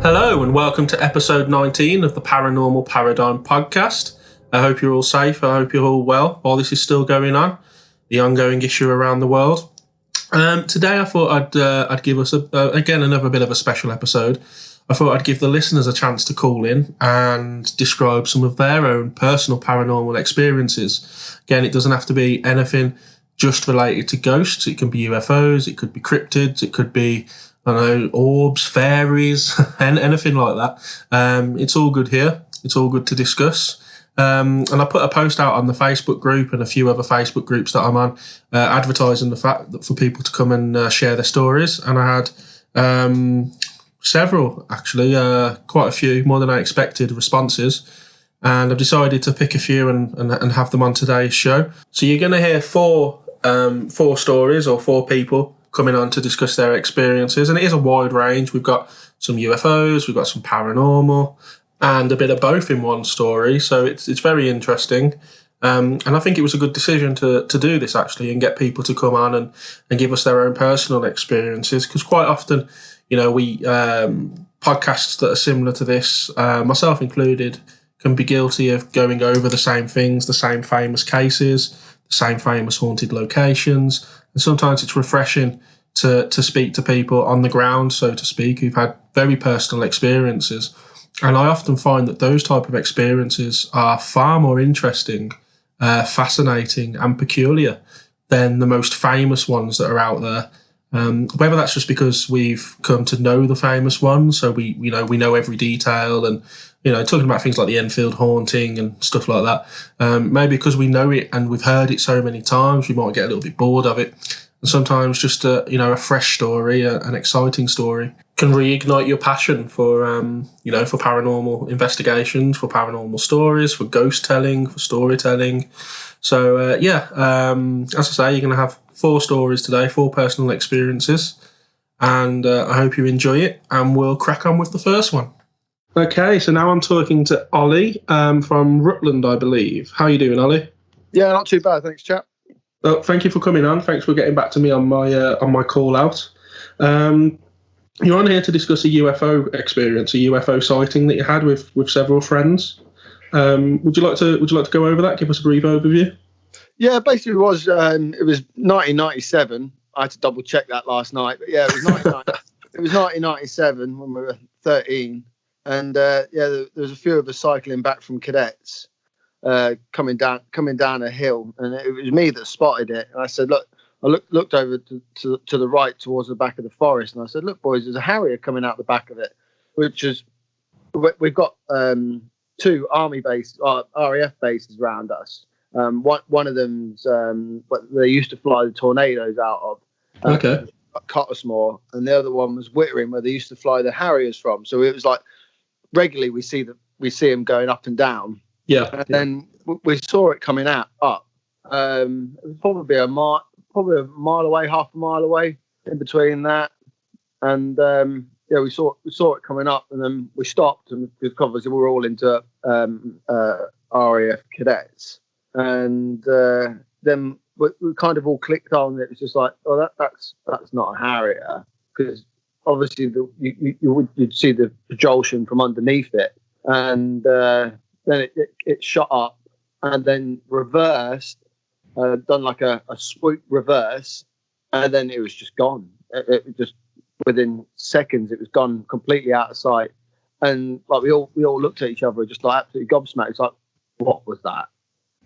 Hello and welcome to episode 19 of the Paranormal Paradigm podcast. I hope you're all safe. I hope you're all well while this is still going on, the ongoing issue around the world. Today I thought I'd give us again another bit of a special episode. I thought I'd give the listeners a chance to call in and describe some of their own personal paranormal experiences. Again, it doesn't have to be anything just related to ghosts. It can be UFOs, it could be cryptids, it could be, I don't know, orbs, fairies, and anything like that. It's all good here. It's all good to discuss. And I put a post out on the Facebook group and a few other Facebook groups that I'm on, advertising the fact that for people to come and share their stories. And I had several, actually, quite a few, more than I expected, responses. And I've decided to pick a few and have them on today's show. So you're going to hear four stories or four people coming on to discuss their experiences, and it is a wide range. We've got some UFOs, we've got some paranormal, and a bit of both in one story, so it's very interesting. And I think it was a good decision to do this, actually, and get people to come on and give us their own personal experiences, because quite often, we podcasts that are similar to this, myself included, can be guilty of going over the same things, the same famous cases, the same famous haunted locations. And sometimes it's refreshing to speak to people on the ground, so to speak, who've had very personal experiences. And I often find that those type of experiences are far more interesting, fascinating and peculiar than the most famous ones that are out there. Whether that's just because we've come to know the famous ones, so we know every detail, and talking about things like the Enfield haunting and stuff like that. Maybe because we know it and we've heard it so many times, we might get a little bit bored of it. And sometimes just a fresh story, an exciting story, can reignite your passion for for paranormal investigations, for paranormal stories, for ghost telling, for storytelling. So as I say, you're going to have four stories today, four personal experiences, and I hope you enjoy it. And we'll crack on with the first one. Okay, so now I'm talking to Ollie from Rutland, I believe. How are you doing, Ollie? Yeah, not too bad, thanks, chap. Well, thank you for coming on. Thanks for getting back to me on my call out. You're on here to discuss a UFO experience, a UFO sighting that you had with several friends. Would you like to go over that? Give us a brief overview. Yeah, basically it was 1997. I had to double check that last night, but yeah, it was 1997 when we were 13. And there was a few of us cycling back from cadets, coming down a hill, and it was me that spotted it. And I said, "Look," I looked over to the right towards the back of the forest, and I said, "Look, boys, there's a Harrier coming out the back of it," which is we've got two army base, RAF bases around us. One of them's what they used to fly the Tornadoes out of. Okay. Cottesmore, and the other one was Wittering, where they used to fly the Harriers from. So it was like regularly we see them going up and down. Yeah. And then we saw it coming up. It was probably a mile away, half a mile away in between that. And we saw it coming up, and then we stopped, and because obviously we were all into RAF cadets, and then we kind of all clicked on it. It was just like, oh, that's not a Harrier, because obviously you'd see the propulsion from underneath it, and then it shot up and then reversed, done like a swoop reverse, and then it was just gone. It just within seconds it was gone completely out of sight, and like we all looked at each other just like absolutely gobsmacked. It's like, what was that?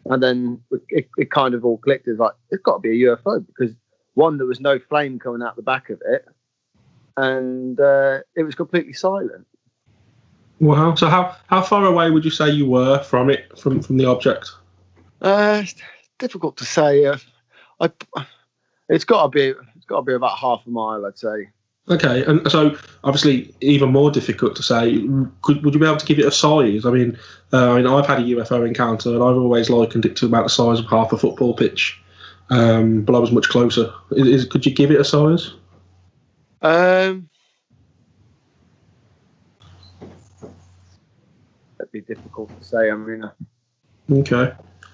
And then it kind of all clicked. It's like, it's got to be a UFO, because one, there was no flame coming out the back of it, and it was completely silent. Wow. So how far away would you say you were from it, from the object? It's difficult to say. It's got to be about half a mile, I'd say. Okay, and so obviously even more difficult to say. Would you be able to give it a size? I mean, I've had a UFO encounter, and I've always likened it to about the size of half a football pitch, but I was much closer. Could you give it a size? That'd be difficult to say. I mean, okay.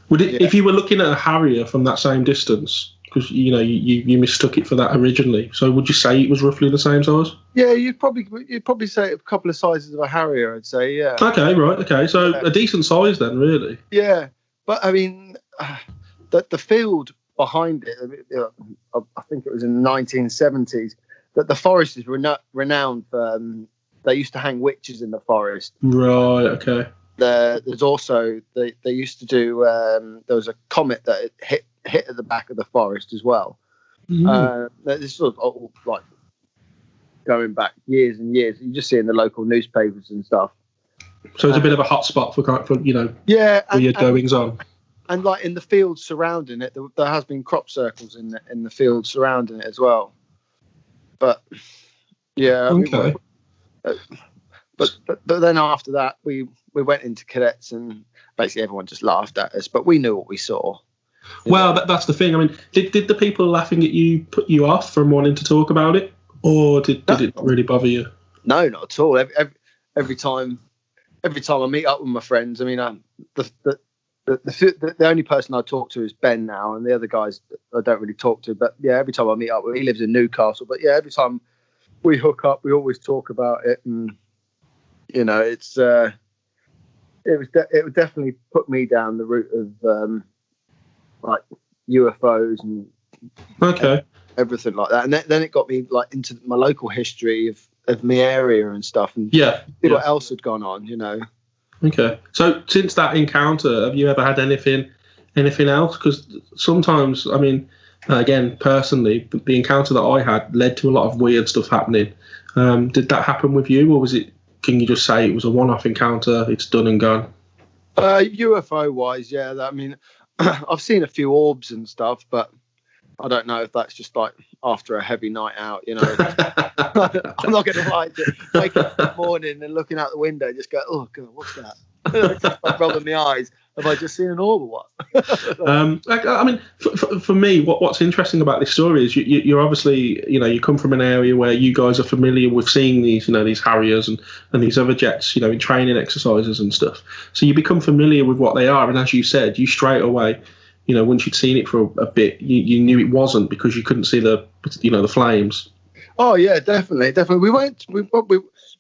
Would it, if you were looking at a Harrier from that same distance, Because you mistook it for that originally. So would you say it was roughly the same size? Yeah, you'd probably say a couple of sizes of a harrier. I'd say, yeah. Okay, right. Okay, so a decent size then, really. Yeah, but I mean, the field behind it. I think it was in the 1970s. That the forest is renowned for. They used to hang witches in the forest. Right. Okay. There's also they used to do. There was a comet that hit at the back of the forest as well. This sort of all, like going back years and years. You just see in the local newspapers and stuff. So it's a bit of a hot spot for weird goings on. And like in the fields surrounding it, there has been crop circles in the fields surrounding it as well. But yeah, okay. But then after that, we went into cadets, and basically everyone just laughed at us. But we knew what we saw. Well, that's the thing. I mean, did the people laughing at you put you off from wanting to talk about it, or did it really bother you? No, not at all. Every time I meet up with my friends, I mean, the only person I talk to is Ben now, and the other guys I don't really talk to. But yeah, every time I meet up, he lives in Newcastle. But yeah, every time we hook up, we always talk about it, and it's it would definitely put me down the route of like UFOs and everything like that. And then it got me like into my local history of my area and stuff, and see what else had gone on, Okay. So since that encounter, have you ever had anything else? Because sometimes, I mean, again, personally, the encounter that I had led to a lot of weird stuff happening. Did that happen with you, or was it? Can you just say it was a one-off encounter? It's done and gone. UFO wise, yeah. I mean, I've seen a few orbs and stuff, but I don't know if that's just like after a heavy night out, I'm not going to lie to you. Wake up in the morning and looking out the window, just go, oh God, what's that? Just like rubbing my eyes. Have I just seen an orb or what? I mean, for me, what's interesting about this story is you're obviously, you come from an area where you guys are familiar with seeing these, these Harriers and these other jets, in training exercises and stuff. So you become familiar with what they are. And as you said, you straight away, once you'd seen it for a bit, you knew it wasn't because you couldn't see the flames. Oh yeah, definitely. We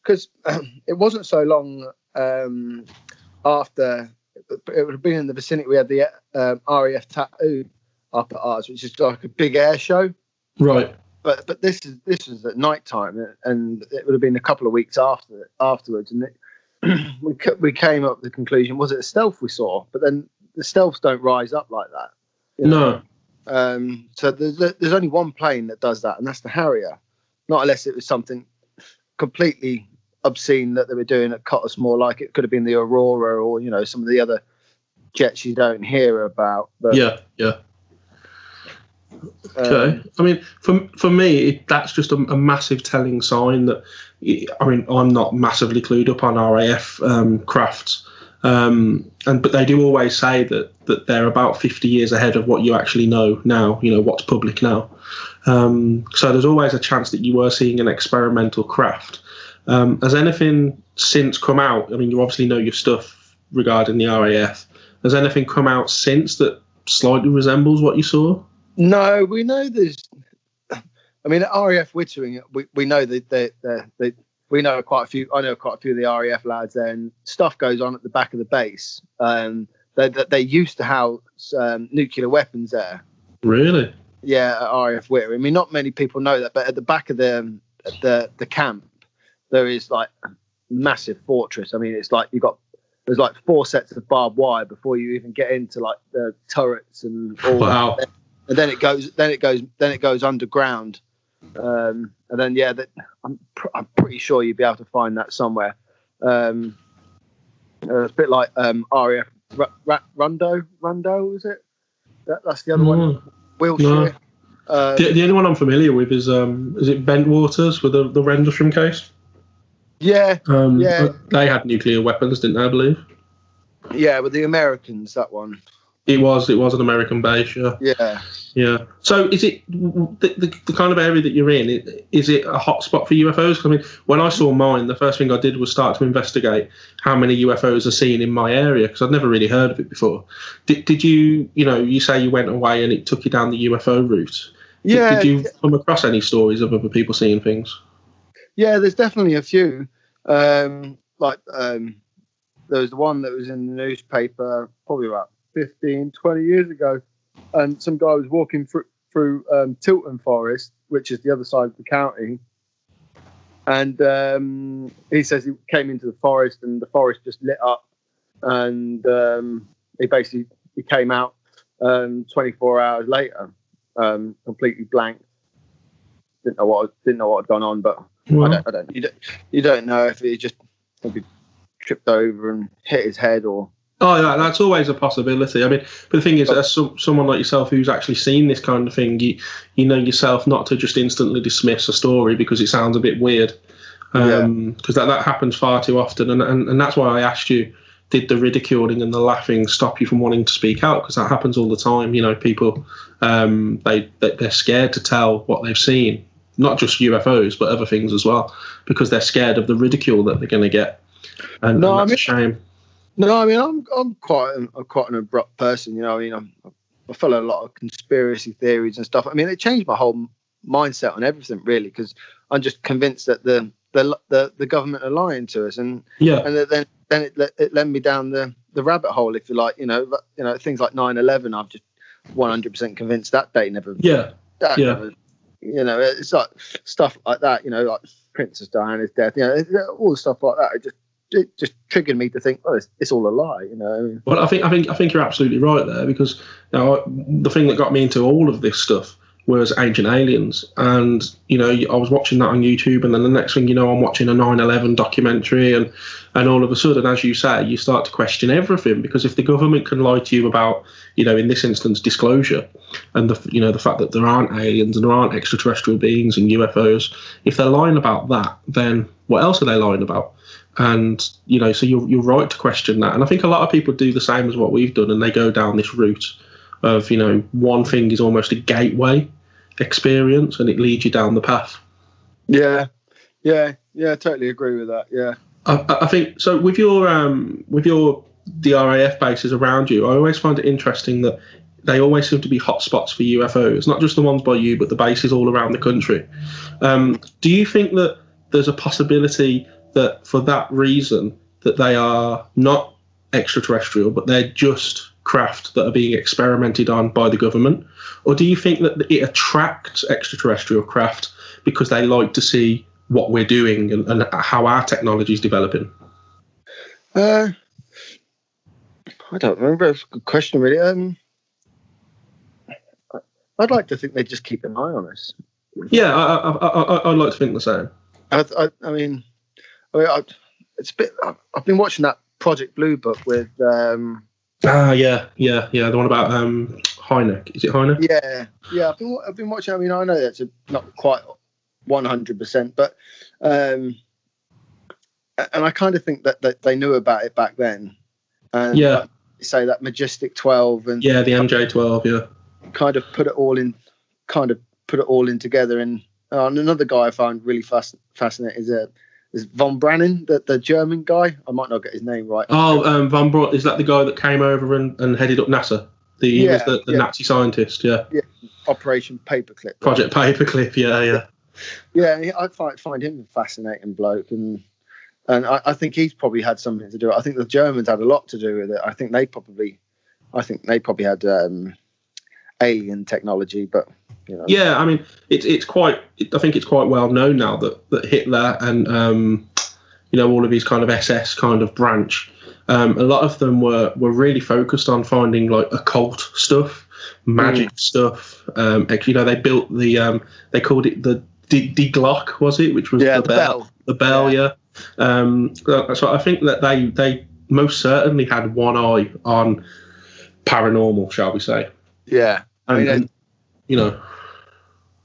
because it wasn't so long after. It would have been in the vicinity. We had the RAF tattoo up at ours, which is like a big air show. Right. But this was at night time, and it would have been a couple of weeks afterwards, and we came up with the conclusion: was it a stealth we saw? But then the stealths don't rise up like that. No. So there's only one plane that does that, and that's the Harrier. Not unless it was something completely obscene that they were doing at Cottesmore, like it could have been the Aurora or some of the other jets you don't hear about. But, yeah. Okay. I mean, for me, that's just a massive telling sign that. I mean, I'm not massively clued up on RAF crafts, but they do always say that they're about 50 years ahead of what you actually know now. What's public now. So there's always a chance that you were seeing an experimental craft. Has anything since come out? I mean, you obviously know your stuff regarding the RAF. Has anything come out since that slightly resembles what you saw? No, we know there's. I mean, at RAF Wittering, we know that we know quite a few. I know quite a few of the RAF lads there, and stuff goes on at the back of the base. They used to house nuclear weapons there. Really? Yeah, at RAF Wittering. I mean, not many people know that, but at the back of the camp, there is like a massive fortress. I mean, it's like there's like 4 sets of barbed wire before you even get into like the turrets and all that. And then it goes underground. And then I'm pretty sure you'd be able to find that somewhere. It's a bit like RAF Rundo, is it? That's the other one. Wiltshire. No. The only one I'm familiar with is it Bentwaters with the Rendlesham case? Yeah. They had nuclear weapons, didn't they, I believe? Yeah, with the Americans, that one. It was an American base, yeah. Yeah. Yeah. So is it the kind of area that you're in? Is it a hot spot for UFOs? I mean, when I saw mine, the first thing I did was start to investigate how many UFOs are seen in my area because I'd never really heard of it before. Did you, you say you went away and it took you down the UFO route? Yeah. Did you come across any stories of other people seeing things? Yeah, there's definitely a few. There was the one that was in the newspaper probably about 15, 20 years ago. And some guy was walking through Tilton Forest, which is the other side of the county. And he says he came into the forest and the forest just lit up. And he came out 24 hours later, completely blank. Didn't know what had gone on, but Well, I don't. You don't know if he just maybe tripped over and hit his head or. Oh, yeah, that's always a possibility. I mean, but the thing is, as someone like yourself who's actually seen this kind of thing, you know yourself not to just instantly dismiss a story because it sounds a bit weird. Because that happens far too often. And that's why I asked you, did the ridiculing and the laughing stop you from wanting to speak out? Because that happens all the time. People, they're scared to tell what they've seen, not just UFOs, but other things as well, because they're scared of the ridicule that they're going to get. And that's a shame. No, I mean I'm quite an abrupt person. I follow a lot of conspiracy theories and stuff. I mean, it changed my whole mindset on everything really, because I'm just convinced that the government are lying to us, and then it led me down the rabbit hole, if you like. Things like 9/11. I'm just 100% convinced that day never. Never, it's like stuff like that. Like Princess Diana's death. All the stuff like that. It just triggered me to think, it's all a lie, Well, I think you're absolutely right there, because the thing that got me into all of this stuff was Ancient Aliens, and I was watching that on YouTube, and then the next thing you know, I'm watching a 9/11 documentary, and all of a sudden, as you say, you start to question everything, because if the government can lie to you about, in this instance, disclosure, and the fact that there aren't aliens and there aren't extraterrestrial beings and UFOs, if they're lying about that, then what else are they lying about? And so you're right to question that, and I think a lot of people do the same as what we've done, and they go down this route of one thing is almost a gateway experience, and it leads you down the path. Yeah, totally agree with that. Yeah, I think so. With your the RAF bases around you, I always find it interesting that they always seem to be hotspots for UFOs, not just the ones by you, but the bases all around the country. Do you think that there's a possibility that for that reason that they are not extraterrestrial, but they're just craft that are being experimented on by the government? Or do you think that it attracts extraterrestrial craft because they like to see what we're doing and how our technology is developing? I don't remember. It's a good question, really. I'd like to think they just keep an eye on us. Yeah, I'd like to think the same. I mean, it's a bit. I've been watching that Project Blue Book with. The one about Hynek. Is it Hynek? Yeah. I've been watching. I mean, I know that's not quite 100%, but and I kind of think that they knew about it back then. And say that Majestic 12 and the MJ12, kind of put it all in together. And another guy I found really fascinating is von Braun, the German guy. I might not get his name right. Oh, von Braun, is that the guy that came over and headed up NASA? He was the Nazi scientist, yeah. Operation Paperclip. Project Paperclip, yeah. Yeah, I find him a fascinating bloke, and I think he's probably had something to do with it. I think the Germans had a lot to do with it. I think they probably had alien technology, but Yeah, I mean, it's quite. I think it's quite well known now that Hitler and all of his kind of SS kind of branch, a lot of them were really focused on finding like occult stuff, magic stuff. They built they called it the Die Glock, was it? Which was the bell. The bell, yeah. So I think that they most certainly had one eye on paranormal, shall we say? Yeah, and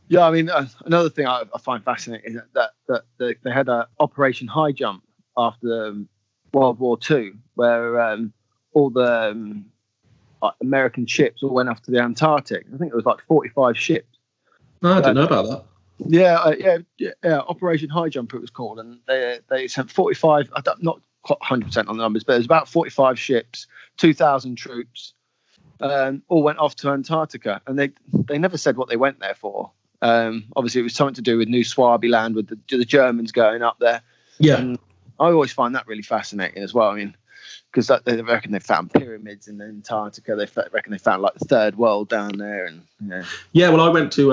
Yeah, I mean, another thing I find fascinating is that they had an Operation High Jump after World War II, where all the American ships all went off to the Antarctic. I think it was like 45 ships. No, I didn't know about that. Yeah. Operation High Jump it was called, and they sent 45. Not quite 100% on the numbers, but it was about 45 ships, 2,000 troops, all went off to Antarctica, and they never said what they went there for. Obviously, it was something to do with New Swabiland, with the Germans going up there. Yeah, and I always find that really fascinating as well. I mean, because they reckon they found pyramids in Antarctica. They reckon they found like the third world down there, and Yeah, well, I went to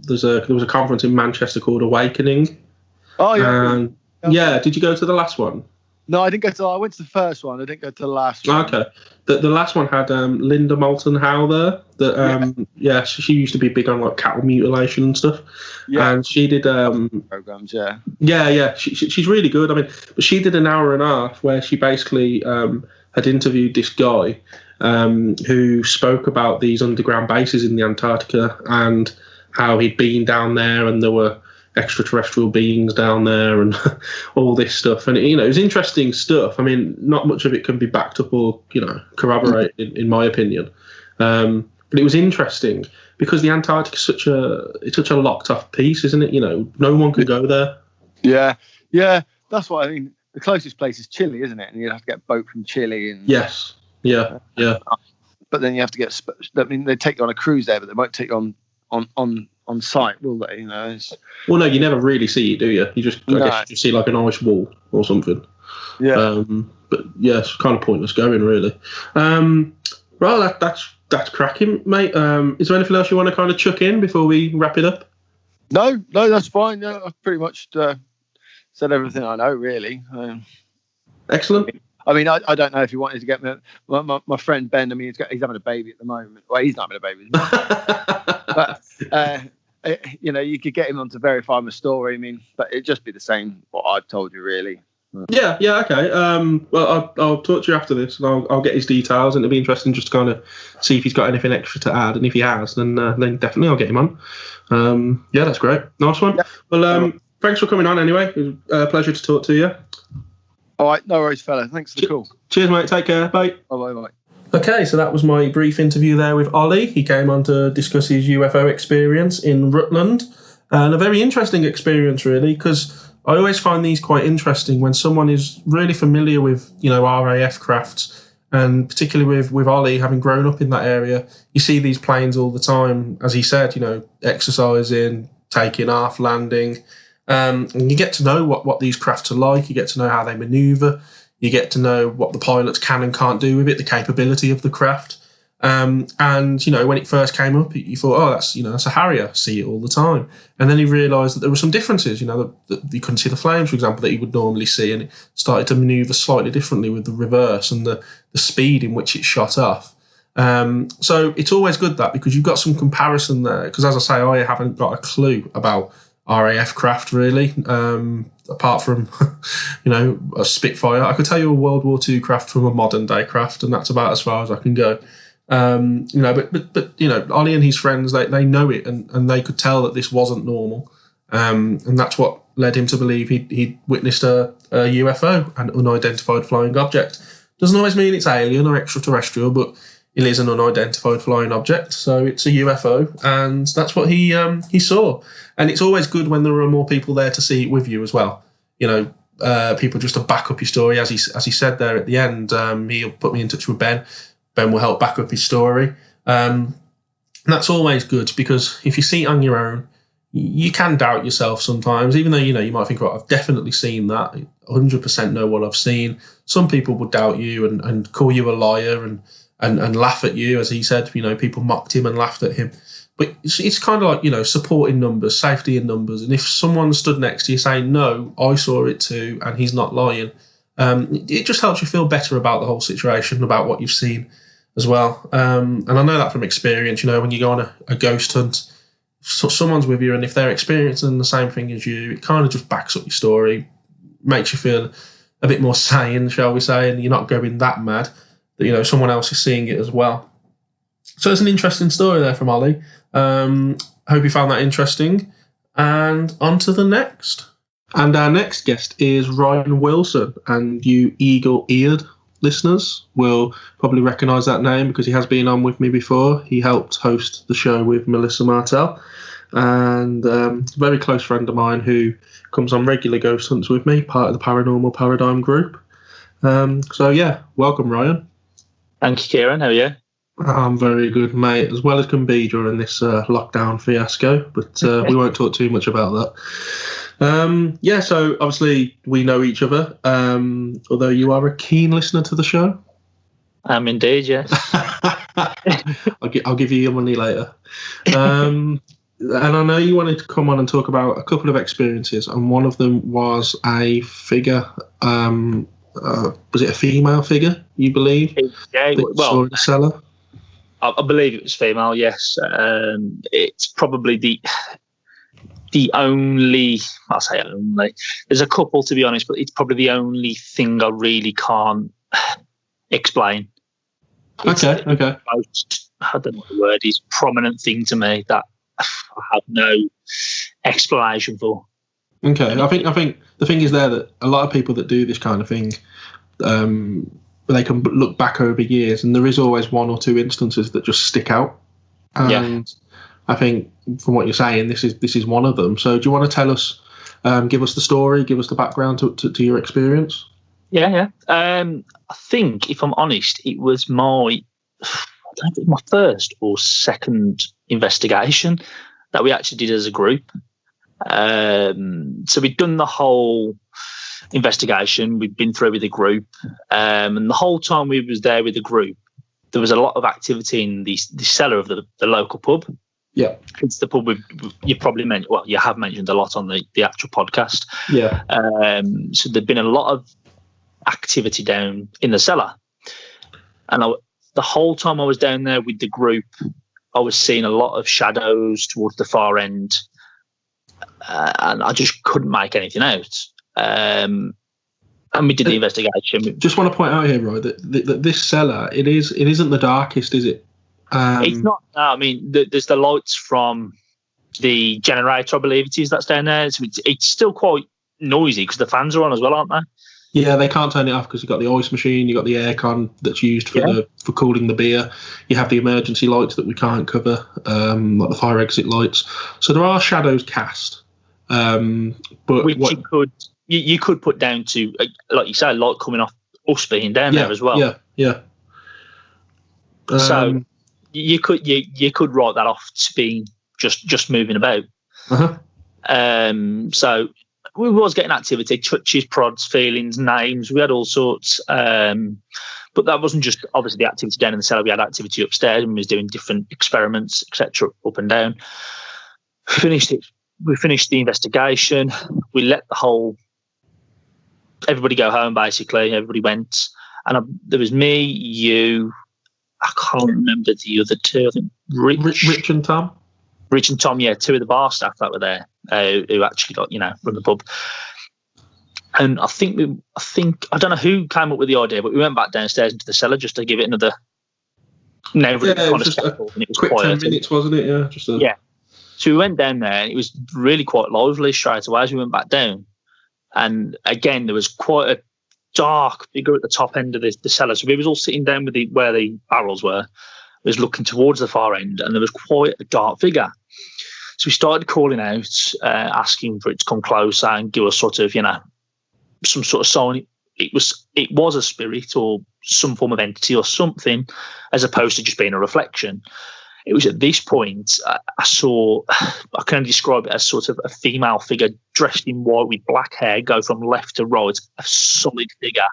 there was a conference in Manchester called Awakening. Oh yeah. Yeah, did you go to the last one? No, I didn't go to. I went to the first one. I didn't go to the last one. Okay. The last one had Linda Moulton Howe there. She used to be big on like cattle mutilation and stuff. Yeah. And she did programs. Yeah. Yeah. She's really good. I mean, but she did an hour and a half where she basically had interviewed this guy who spoke about these underground bases in the Antarctica and how he'd been down there and there were extraterrestrial beings down there and all this stuff. And, it was interesting stuff. I mean, not much of it can be backed up or, corroborated, in my opinion. But it was interesting because the Antarctic is such a locked off piece, isn't it? No one could go there. Yeah. That's what I mean. The closest place is Chile, isn't it? And you'd have to get a boat from Chile. And yes. Yeah. But then you have to get. I mean, they take you on a cruise there, but they won't take you on site, will they? Well, no, you never really see it, do you? You just, I guess you just see like an ice wall or something. Yeah. But yeah, it's kind of pointless going, really. Right, that's cracking, mate. Is there anything else you want to kind of chuck in before we wrap it up? No, that's fine. Yeah, I've pretty much said everything I know, really. Excellent. I mean, I don't know if you wanted to get me. My friend Ben, I mean, he's having a baby at the moment. Well, he's not having a baby. But, you could get him on to verify my story. I mean, but it'd just be the same what I've told you, really. Yeah, okay. Well, I'll talk to you after this, and I'll get his details, and it'll be interesting just to kind of see if he's got anything extra to add, and if he has, then definitely I'll get him on. Yeah, that's great. Nice one. Yeah. Well, thanks for coming on anyway. It was a pleasure to talk to you. All right, no worries, fella. Thanks for the call. Cheers, mate. Take care. Bye. Bye. Okay, so that was my brief interview there with Ollie. He came on to discuss his UFO experience in Rutland. And a very interesting experience, really, because I always find these quite interesting when someone is really familiar with, RAF crafts, and particularly with Ollie, having grown up in that area, you see these planes all the time, as he said, exercising, taking off, landing. And you get to know what these crafts are like, you get to know how they manoeuvre, you get to know what the pilots can and can't do with it, the capability of the craft. And, when it first came up, you thought, that's a Harrier, I see it all the time. And then he realised that there were some differences, that you couldn't see the flames, for example, that you would normally see, and it started to manoeuvre slightly differently with the reverse and the speed in which it shot off. So it's always good because you've got some comparison there, because as I say, I haven't got a clue about RAF craft, really, apart from, a Spitfire. I could tell you a World War II craft from a modern day craft, and that's about as far as I can go. But Ollie and his friends, they know it, and they could tell that this wasn't normal, and that's what led him to believe he'd witnessed a UFO, an unidentified flying object. Doesn't always mean it's alien or extraterrestrial, but it is an unidentified flying object, so it's a UFO, and that's what he saw. And it's always good when there are more people there to see it with you as well. People just to back up your story, as he said there at the end. He'll put me in touch with Ben. Ben will help back up his story. And that's always good, because if you see it on your own, you can doubt yourself sometimes, even though, you might think, I've definitely seen that, 100% know what I've seen. Some people would doubt you and call you a liar and laugh at you, as he said. People mocked him and laughed at him. But it's kind of like, support in numbers, safety in numbers. And if someone stood next to you saying, no, I saw it too, and he's not lying, it just helps you feel better about the whole situation, about what you've seen as well. And I know that from experience, when you go on a ghost hunt, someone's with you, and if they're experiencing the same thing as you, it kind of just backs up your story, makes you feel a bit more sane, shall we say, and you're not going that mad that, someone else is seeing it as well. So it's an interesting story there from Ollie. Hope you found that interesting. And on to the next. And our next guest is Ryan Wilson, and you eagle-eared listeners will probably recognise that name because he has been on with me before. He helped host the show with Melissa Martell, and a very close friend of mine who comes on regular ghost hunts with me, part of the Paranormal Paradigm group. So yeah, welcome, Ryan. Thank you, Kieran. How are you? I'm very good, mate, as well as can be during this lockdown fiasco, but we won't talk too much about that. Yeah, so obviously we know each other, although you are a keen listener to the show. Indeed, yes. I'll give you your money later. And I know you wanted to come on and talk about a couple of experiences, and one of them was a figure. Was it a female figure, you believe? Yeah, well, saw in the cellar? I believe it was female, yes. It's probably the only, I'll say only, there's a couple to be honest, but it's probably the only thing I really can't explain. Okay. Most, I don't know what the word is, prominent thing to me that I have no explanation for. Okay, I think the thing is there that a lot of people that do this kind of thing, they can look back over years, and there is always one or two instances that just stick out. And I think from what you're saying, this is one of them. So do you want to tell us, give us the story, give us the background to your experience? Yeah. I think, if I'm honest, it was my first or second investigation that we actually did as a group. So we'd done the whole investigation. We'd been through with the group, and the whole time we was there with the group, there was a lot of activity in the cellar of the local pub. Yeah, it's the pub you probably mentioned. Well, you have mentioned a lot on the actual podcast. Yeah. So there'd been a lot of activity down in the cellar, and the whole time I was down there with the group, I was seeing a lot of shadows towards the far end. And I just couldn't make anything out. And we did the investigation. Just want to point out here, Roy, that this cellar, it isn't the darkest, is it? It's not. No, I mean, there's the lights from the generator, I believe it is, that's down there. So it's still quite noisy because the fans are on as well, aren't they? Yeah, they can't turn it off because you've got the ice machine, you've got the aircon that's used for cooling the beer. You have the emergency lights that we can't cover, like the fire exit lights. So there are shadows cast. But which you could put down to, like you say, light coming off us being down there as well. Yeah. So you could write that off to being just moving about. So we was getting activity, touches, prods, feelings, names. We had all sorts. But that wasn't just obviously the activity down in the cellar. We had activity upstairs, and we was doing different experiments, etc., up and down. We finished the investigation. We let everybody go home, basically. Everybody went. And there was me, you, I can't remember the other two. I think Rich and Tom? Rich and Tom, yeah, two of the bar staff that were there who actually run the pub. And I don't know who came up with the idea, but we went back downstairs into the cellar just to give it another. It was just a quick 10 minutes, wasn't it? Yeah. So we went down there, and it was really quite lively straight away as we went back down. And again, there was quite a dark figure at the top end of the cellar. So we was all sitting down with where the barrels were. We was looking towards the far end, and there was quite a dark figure. So we started calling out, asking for it to come closer and give us sort of, some sort of sign. It was a spirit or some form of entity or something, as opposed to just being a reflection. It was at this point I saw, I can only describe it as sort of a female figure dressed in white with black hair go from left to right, a solid figure.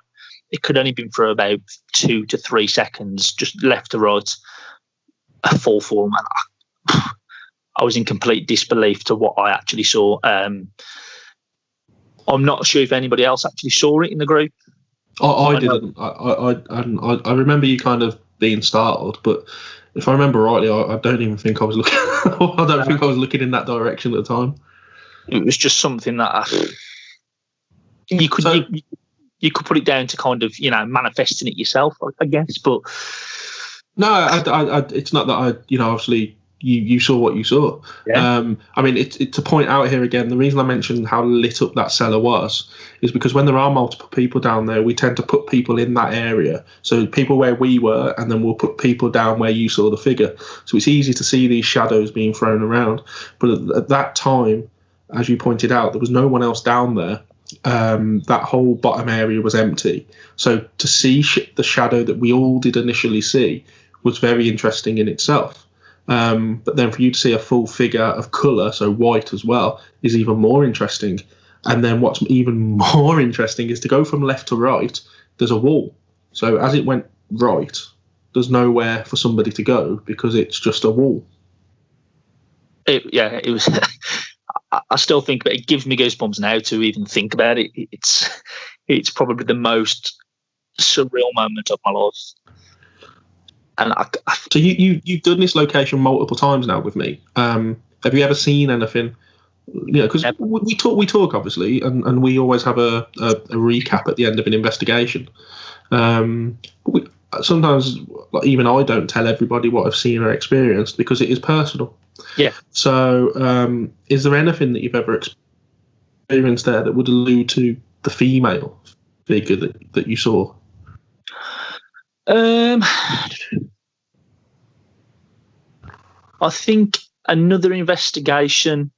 It could only been for about 2 to 3 seconds, just left to right, a full form. And I was in complete disbelief to what I actually saw. I'm not sure if anybody else actually saw it in the group. I didn't. I remember you kind of being startled, but if I remember rightly, I don't even think I was looking. I don't think I was looking in that direction at the time. It was just something that you could put it down to kind of manifesting it yourself, I guess. But no, it's not that I obviously you saw what you saw. Yeah. I mean, to point out here again, the reason I mentioned how lit up that cellar was is because when there are multiple people down there, we tend to put people in that area. So people where we were, and then we'll put people down where you saw the figure. So it's easy to see these shadows being thrown around. But at that time, as you pointed out, there was no one else down there. That whole bottom area was empty. So to see the shadow that we all did initially see was very interesting in itself. But then for you to see a full figure of colour, so white as well, is even more interesting. And then what's even more interesting is to go from left to right, there's a wall. So as it went right, there's nowhere for somebody to go because it's just a wall. It was. I still think it gives me goosebumps now to even think about it. It's probably the most surreal moment of my life. And so you've done this location multiple times now with me. Have you ever seen anything? Because we talk obviously, and we always have a recap at the end of an investigation. But sometimes, like, even I don't tell everybody what I've seen or experienced because it is personal. Yeah. So, is there anything that you've ever experienced there that would allude to the female figure that you saw? I think another investigation.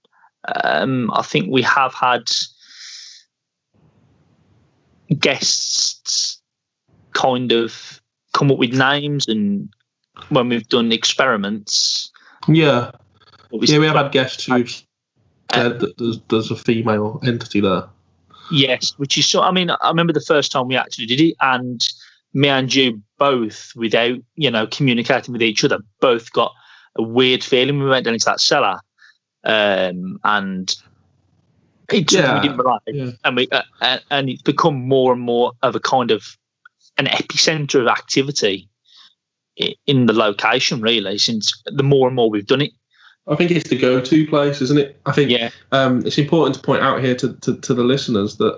I think we have had guests kind of come up with names, and when we've done experiments. Yeah. We have had guests who've said that there's a female entity there. Yes, which is so. I mean, I remember the first time we actually did it, and me and you both, without communicating with each other, both got a weird feeling. We went down into that cellar, and it's something we didn't realize, and it's become more and more of a kind of an epicenter of activity in the location. Really, since the more and more we've done it. I think it's the go-to place, isn't it? I think it's important to point out here to the listeners that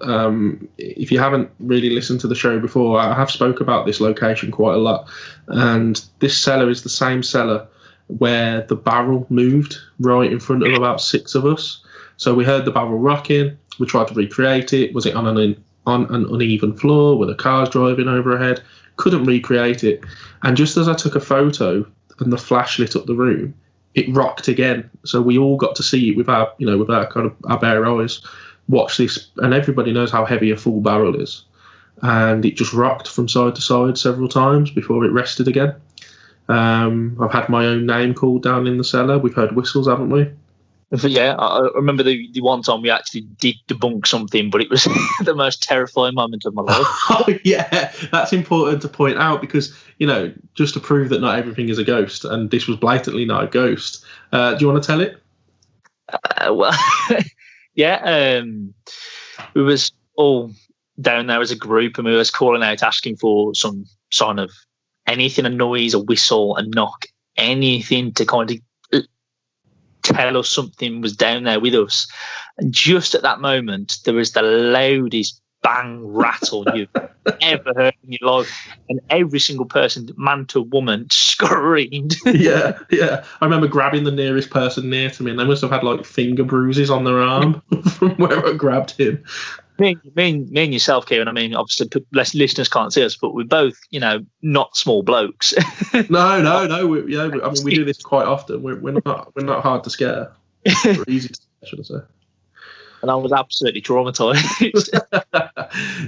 if you haven't really listened to the show before, I have spoke about this location quite a lot. And this cellar is the same cellar where the barrel moved right in front of about 6 of us. So we heard the barrel rocking. We tried to recreate it. Was it on an uneven floor? Were the cars driving overhead? Couldn't recreate it. And just as I took a photo and the flash lit up the room, it rocked again. So we all got to see it with our kind of our bare eyes. Watch this, and everybody knows how heavy a full barrel is. And it just rocked from side to side several times before it rested again. I've had my own name called down in the cellar. We've heard whistles, haven't we? Yeah, I remember the one time we actually did debunk something, but it was the most terrifying moment of my life. Oh, yeah, that's important to point out because, just to prove that not everything is a ghost, and this was blatantly not a ghost. Do you want to tell it? Well, yeah, we was all down there as a group, and we was calling out, asking for some sign of anything, a noise, a whistle, a knock, anything to kind of tell us something was down there with us. And just at that moment, there was the loudest bang rattle you've ever heard in your life, and every single person, man to woman, screamed. Yeah. I remember grabbing the nearest person near to me, and they must have had like finger bruises on their arm from where I grabbed him. Me and yourself, Kieran. I mean, obviously, listeners can't see us, but we're both, not small blokes. No. We do this quite often. We're not hard to scare. We're easy to scare, should I say? And I was absolutely traumatized.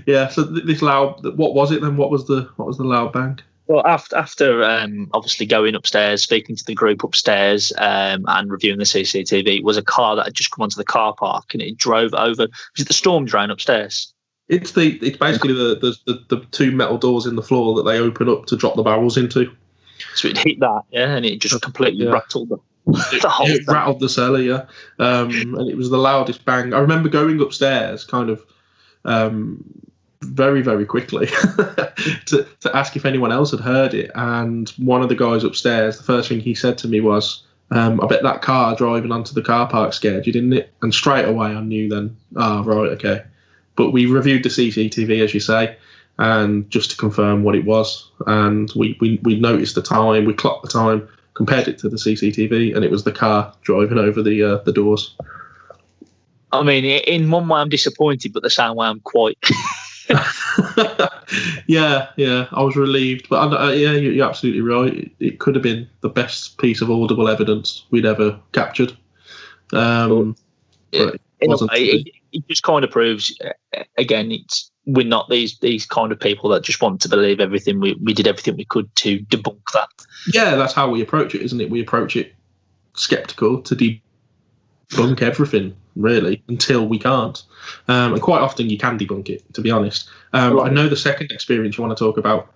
Yeah. So this loud. What was it then? What was the loud bang? Well, after obviously going upstairs, speaking to the group upstairs, and reviewing the CCTV, was a car that had just come onto the car park, and it drove over. Was it the storm drain upstairs? It's basically the 2 metal doors in the floor that they open up to drop the barrels into. So it hit that, and it just completely rattled the whole thing. It rattled the cellar, yeah. And it was the loudest bang. I remember going upstairs, kind of. Very, very quickly to ask if anyone else had heard it, and one of the guys upstairs, the first thing he said to me was, I bet that car driving onto the car park scared you, didn't it? And straight away I knew then, right, okay. But we reviewed the CCTV, as you say, and just to confirm what it was, and we noticed the time, we clocked the time, compared it to the CCTV, and it was the car driving over the doors. I mean, in one way I'm disappointed, but the same way I'm quite. Yeah, I was relieved, but yeah, you're absolutely right. It could have been the best piece of audible evidence we'd ever captured. But it wasn't. It just kind of proves, again, we're not these kind of people that just want to believe everything. We did everything we could to debunk that. Yeah, that's how we approach it, isn't it? We approach it skeptical to debunk everything, really, until we can't. And quite often you can debunk it, to be honest. I know the second experience you want to talk about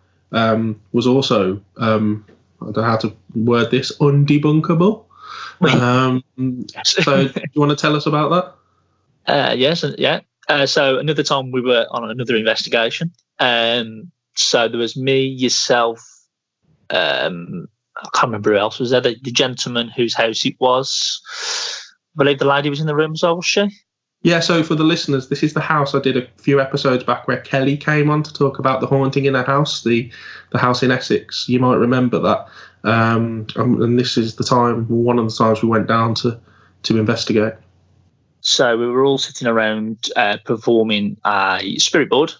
was also, I don't know how to word this, undebunkable. So do you want to tell us about that? Yes, yeah. So another time we were on another investigation. So there was me, yourself, I can't remember who else was there, the gentleman whose house it was. I believe the lady was in the room as well, was she? Yeah, so for the listeners, this is the house I did a few episodes back where Kelly came on to talk about the haunting in her house, the house in Essex. You might remember that. And this is one of the times we went down to investigate. So we were all sitting around performing a spirit board.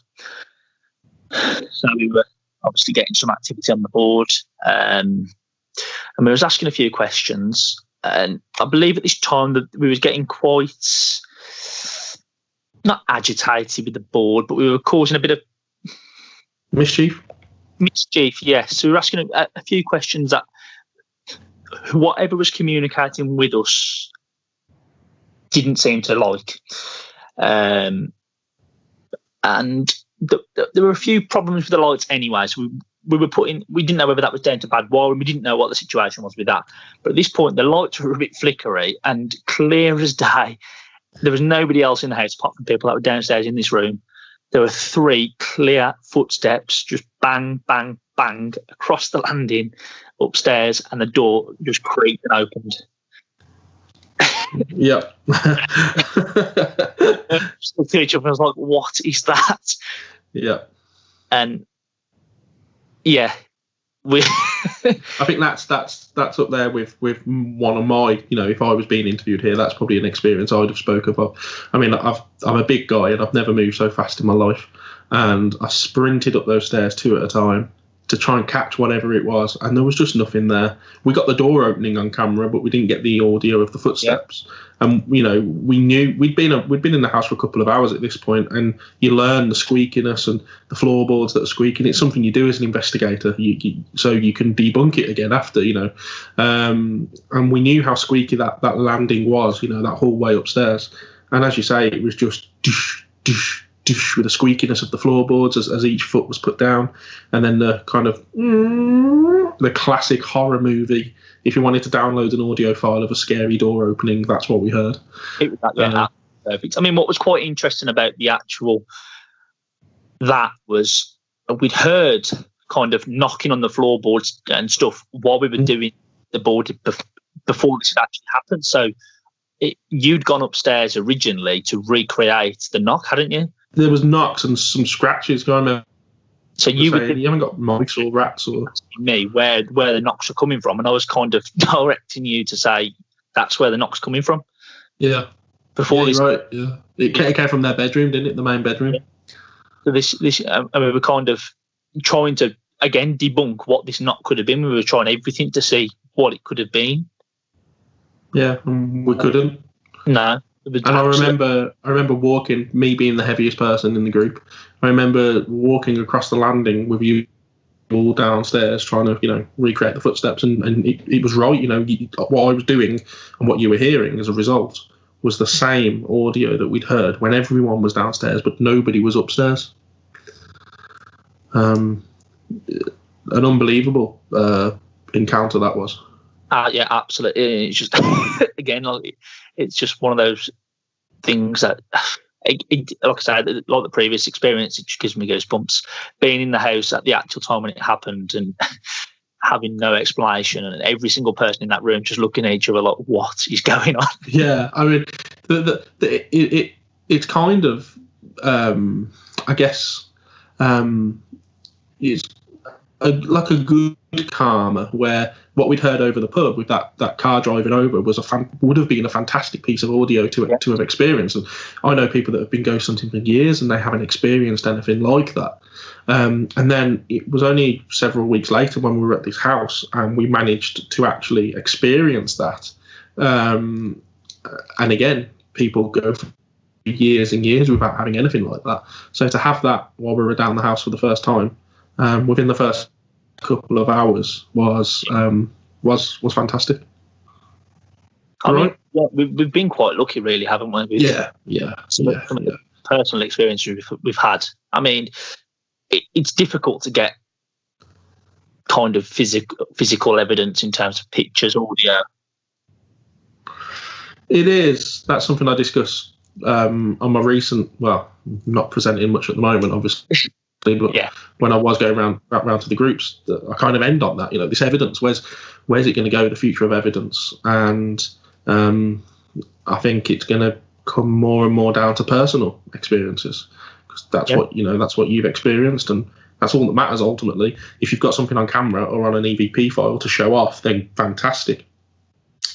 So we were obviously getting some activity on the board. And we was asking a few questions. And I believe at this time that we was getting quite, not agitated with the board, but we were causing a bit of mischief. Yes. So we were asking a few questions that whatever was communicating with us didn't seem to like. And there were a few problems with the lights anyway. So we didn't know whether that was down to bad wiring. We didn't know what the situation was with that. But at this point, the lights were a bit flickery and clear as day. There was nobody else in the house apart from people that were downstairs in this room. There were 3 clear footsteps, just bang, bang, bang, across the landing upstairs, and the door just creaked and opened. Yep. Just looked at each other and I was like, what is that? Yeah. And yeah, I think that's up there with one of my, if I was being interviewed here, that's probably an experience I'd have spoken of. I mean, I'm a big guy and I've never moved so fast in my life, and I sprinted up those stairs 2 at a time to try and catch whatever it was, and there was just nothing there. We got the door opening on camera, but we didn't get the audio of the footsteps. Yeah. And we knew we'd been in the house for a couple of hours at this point, and you learn the squeakiness and the floorboards that are squeaking. It's something you do as an investigator, so you can debunk it again after, and we knew how squeaky that landing was, that whole way upstairs. And as you say, it was just doosh, doosh, doosh, with the squeakiness of the floorboards as each foot was put down, and then the kind of the classic horror movie. If you wanted to download an audio file of a scary door opening, that's what we heard. It was perfect. I mean, what was quite interesting about that was we'd heard kind of knocking on the floorboards and stuff while we were doing the board before this had actually happened. So you'd gone upstairs originally to recreate the knock, hadn't you? There was knocks and some scratches going on. So you haven't got mice or rats or me where the knocks are coming from, and I was kind of directing you to say that's where the knock's coming from. Yeah. Before this, right. Yeah. It came from their bedroom, didn't it? The main bedroom. Yeah. So we were kind of trying to again debunk what this knock could have been. We were trying everything to see what it could have been. Yeah, we couldn't. No. And I remember walking, me being the heaviest person in the group. I remember walking across the landing with you all downstairs trying to, recreate the footsteps, and it was right. What I was doing and what you were hearing as a result was the same audio that we'd heard when everyone was downstairs, but nobody was upstairs. An unbelievable encounter that was. Yeah, absolutely. It's just again, it's just one of those things that, like I said, like the previous experience, it just gives me goosebumps. Being in the house at the actual time when it happened and having no explanation, and every single person in that room just looking at each other like, "What is going on?" Yeah, I mean, it's kind of, I guess, it's like a good karma where what we'd heard over the pub with that car driving over would have been a fantastic piece of audio to have experienced. And I know people that have been ghost hunting for years and they haven't experienced anything like that. And then it was only several weeks later when we were at this house and we managed to actually experience that. And again, people go for years and years without having anything like that. So to have that while we were down the house for the first time, within the first couple of hours was fantastic. I mean, yeah, we've been quite lucky, really, haven't we? Some of the personal experiences we've had. I mean, it's difficult to get kind of physical evidence in terms of pictures, audio. It is. That's something I discussed on my recent. Well, not presenting much at the moment, obviously. But when I was going round to the groups, I kind of end on that. This evidence. Where's it going to go? The future of evidence, and I think it's going to come more and more down to personal experiences, because that's what you've experienced, and that's all that matters ultimately. If you've got something on camera or on an EVP file to show off, then fantastic.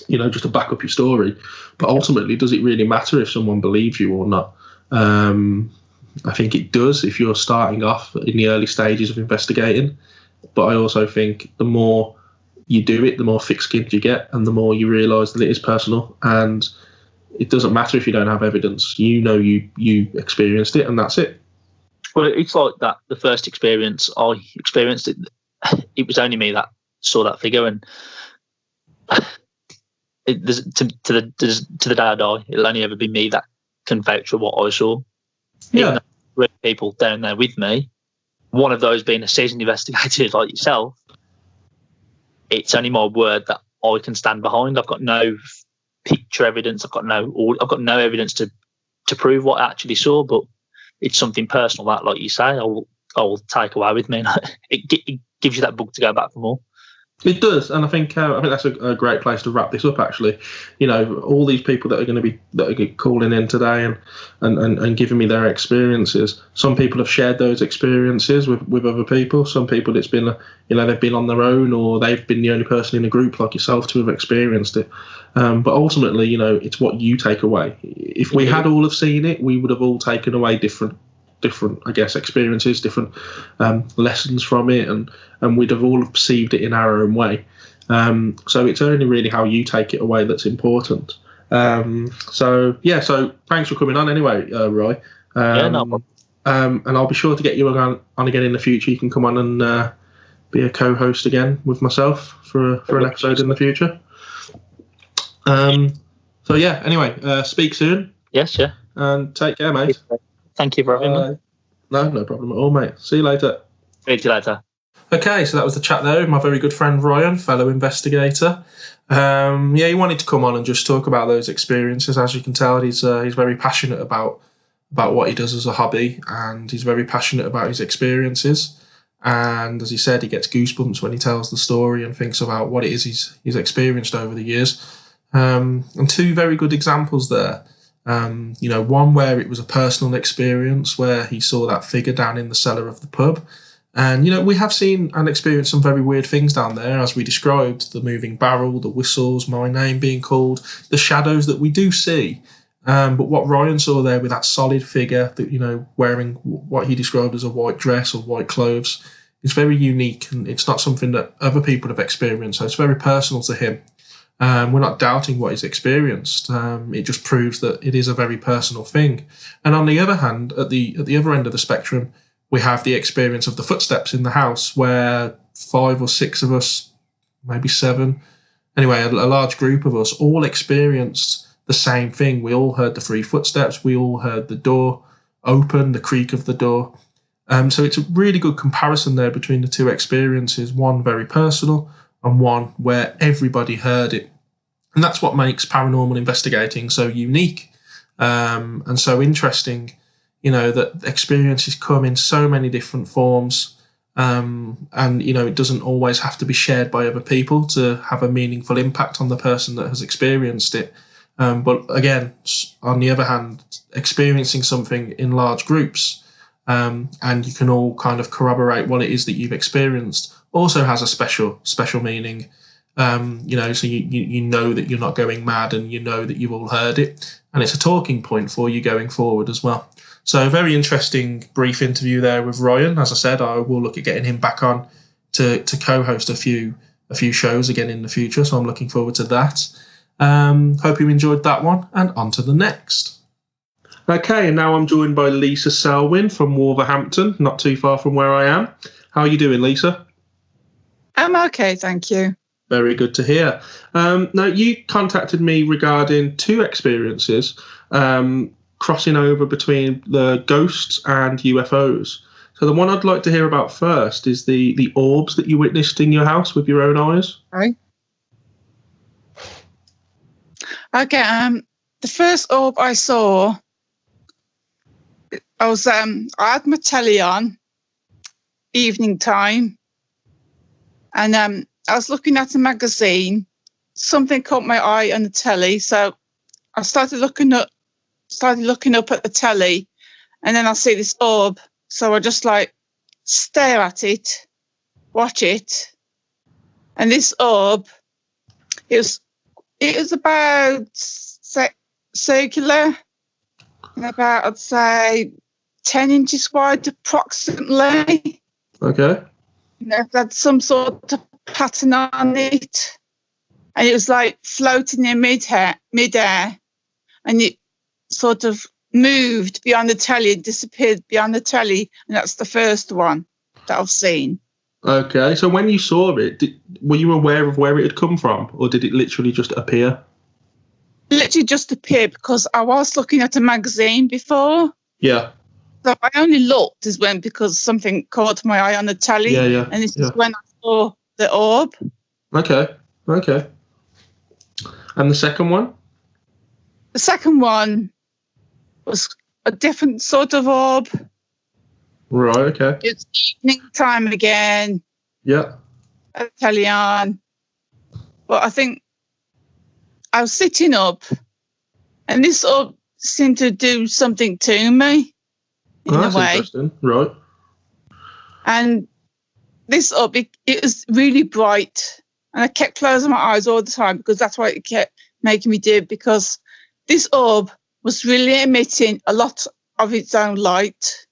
Just to back up your story. But ultimately, does it really matter if someone believes you or not? I think it does if you're starting off in the early stages of investigating. But I also think the more you do it, the more thick-skinned you get, and the more you realise that it is personal. And it doesn't matter if you don't have evidence. You experienced it, and that's it. Well, it's like that. The first experience I experienced it was only me that saw that figure, and to the day I die, it'll only ever be me that can vouch for what I saw. Yeah. Even though there were people down there with me, one of those being a seasoned investigator like yourself, it's only my word that I can stand behind. I've got no picture evidence. I've got no evidence to prove what I actually saw, but it's something personal that, like you say, I will take away with me. It gives you that bug to go back for more. It does, and I think that's a great place to wrap this up. Actually, all these people that are calling in today and giving me their experiences. Some people have shared those experiences with other people. Some people it's been they've been on their own, or they've been the only person in a group like yourself to have experienced it. But ultimately, it's what you take away. If we had all have seen it, we would have all taken away different, I guess, experiences, different lessons from it, and we'd have all perceived it in our own way. So it's only really how you take it away that's important. So thanks for coming on anyway, Roy. No problem. And I'll be sure to get you on again in the future. You can come on and be a co-host again with myself for an episode in the future. Anyway, speak soon. Yes, yeah. And take care, mate. Thank you for having me. No problem at all, mate. See you later. See you later. Okay, so that was the chat there with my very good friend Ryan, fellow investigator. He wanted to come on and just talk about those experiences. As you can tell, he's very passionate about what he does as a hobby, and he's very passionate about his experiences. And as he said, he gets goosebumps when he tells the story and thinks about what it is he's experienced over the years. And two very good examples there. One where it was a personal experience where he saw that figure down in the cellar of the pub. And, we have seen and experienced some very weird things down there, as we described, the moving barrel, the whistles, my name being called, the shadows that we do see. But what Ryan saw there with that solid figure that, wearing what he described as a white dress or white clothes, is very unique, and it's not something that other people have experienced. So it's very personal to him. We're not doubting what he's experienced. It just proves that it is a very personal thing. And on the other hand, at the other end of the spectrum, we have the experience of the footsteps in the house, where 5 or 6 of us, maybe 7, anyway, a large group of us all experienced the same thing. We all heard the 3 footsteps. We all heard the door open, the creak of the door. So it's a really good comparison there between the two experiences, one very personal and one where everybody heard it. And that's what makes paranormal investigating so unique and so interesting, that experiences come in so many different forms. And, it doesn't always have to be shared by other people to have a meaningful impact on the person that has experienced it. But again, on the other hand, experiencing something in large groups, and you can all kind of corroborate what it is that you've experienced, also has a special meaning. So you know that you're not going mad, and you know that you've all heard it, and it's a talking point for you going forward as well. So very interesting brief interview there with Ryan. As I said, I will look at getting him back on to co-host a few shows again in the future. So I'm looking forward to that. Hope you enjoyed that one, and on to the next. Okay, and now I'm joined by Lisa Selwyn from Wolverhampton, not too far from where I am. How are you doing, Lisa? I'm okay, thank you. Very good to hear. Now, you contacted me regarding two experiences crossing over between the ghosts and UFOs. So the one I'd like to hear about first is the orbs that you witnessed in your house with your own eyes. Right. Okay. The first orb I saw, I had my telly on, evening time, and I was looking at a magazine. Something caught my eye on the telly, so I started looking up at the telly, and then I see this orb. So I just stare at it, watch it, and this orb, it was about circular, and about, I'd say, 10 inches wide approximately. Okay. And it had some sort of pattern on it, and it was floating in midair, and it sort of moved beyond the telly and disappeared beyond the telly, and that's the first one that I've seen. Okay, so when you saw it, were you aware of where it had come from, or did it literally just appear? Literally just appeared, because I was looking at a magazine before. Yeah. So I only looked because something caught my eye on the telly. Yeah. And this is when I saw the orb. Okay. And the second one? The second one was a different sort of orb. Right, okay. It's evening time again. Yeah. At the telly on. But I think I was sitting up, and this orb seemed to do something to me in a way. Interesting. Right. And this orb, it was really bright, and I kept closing my eyes all the time because that's what it kept making me do, because this orb was really emitting a lot of its own light.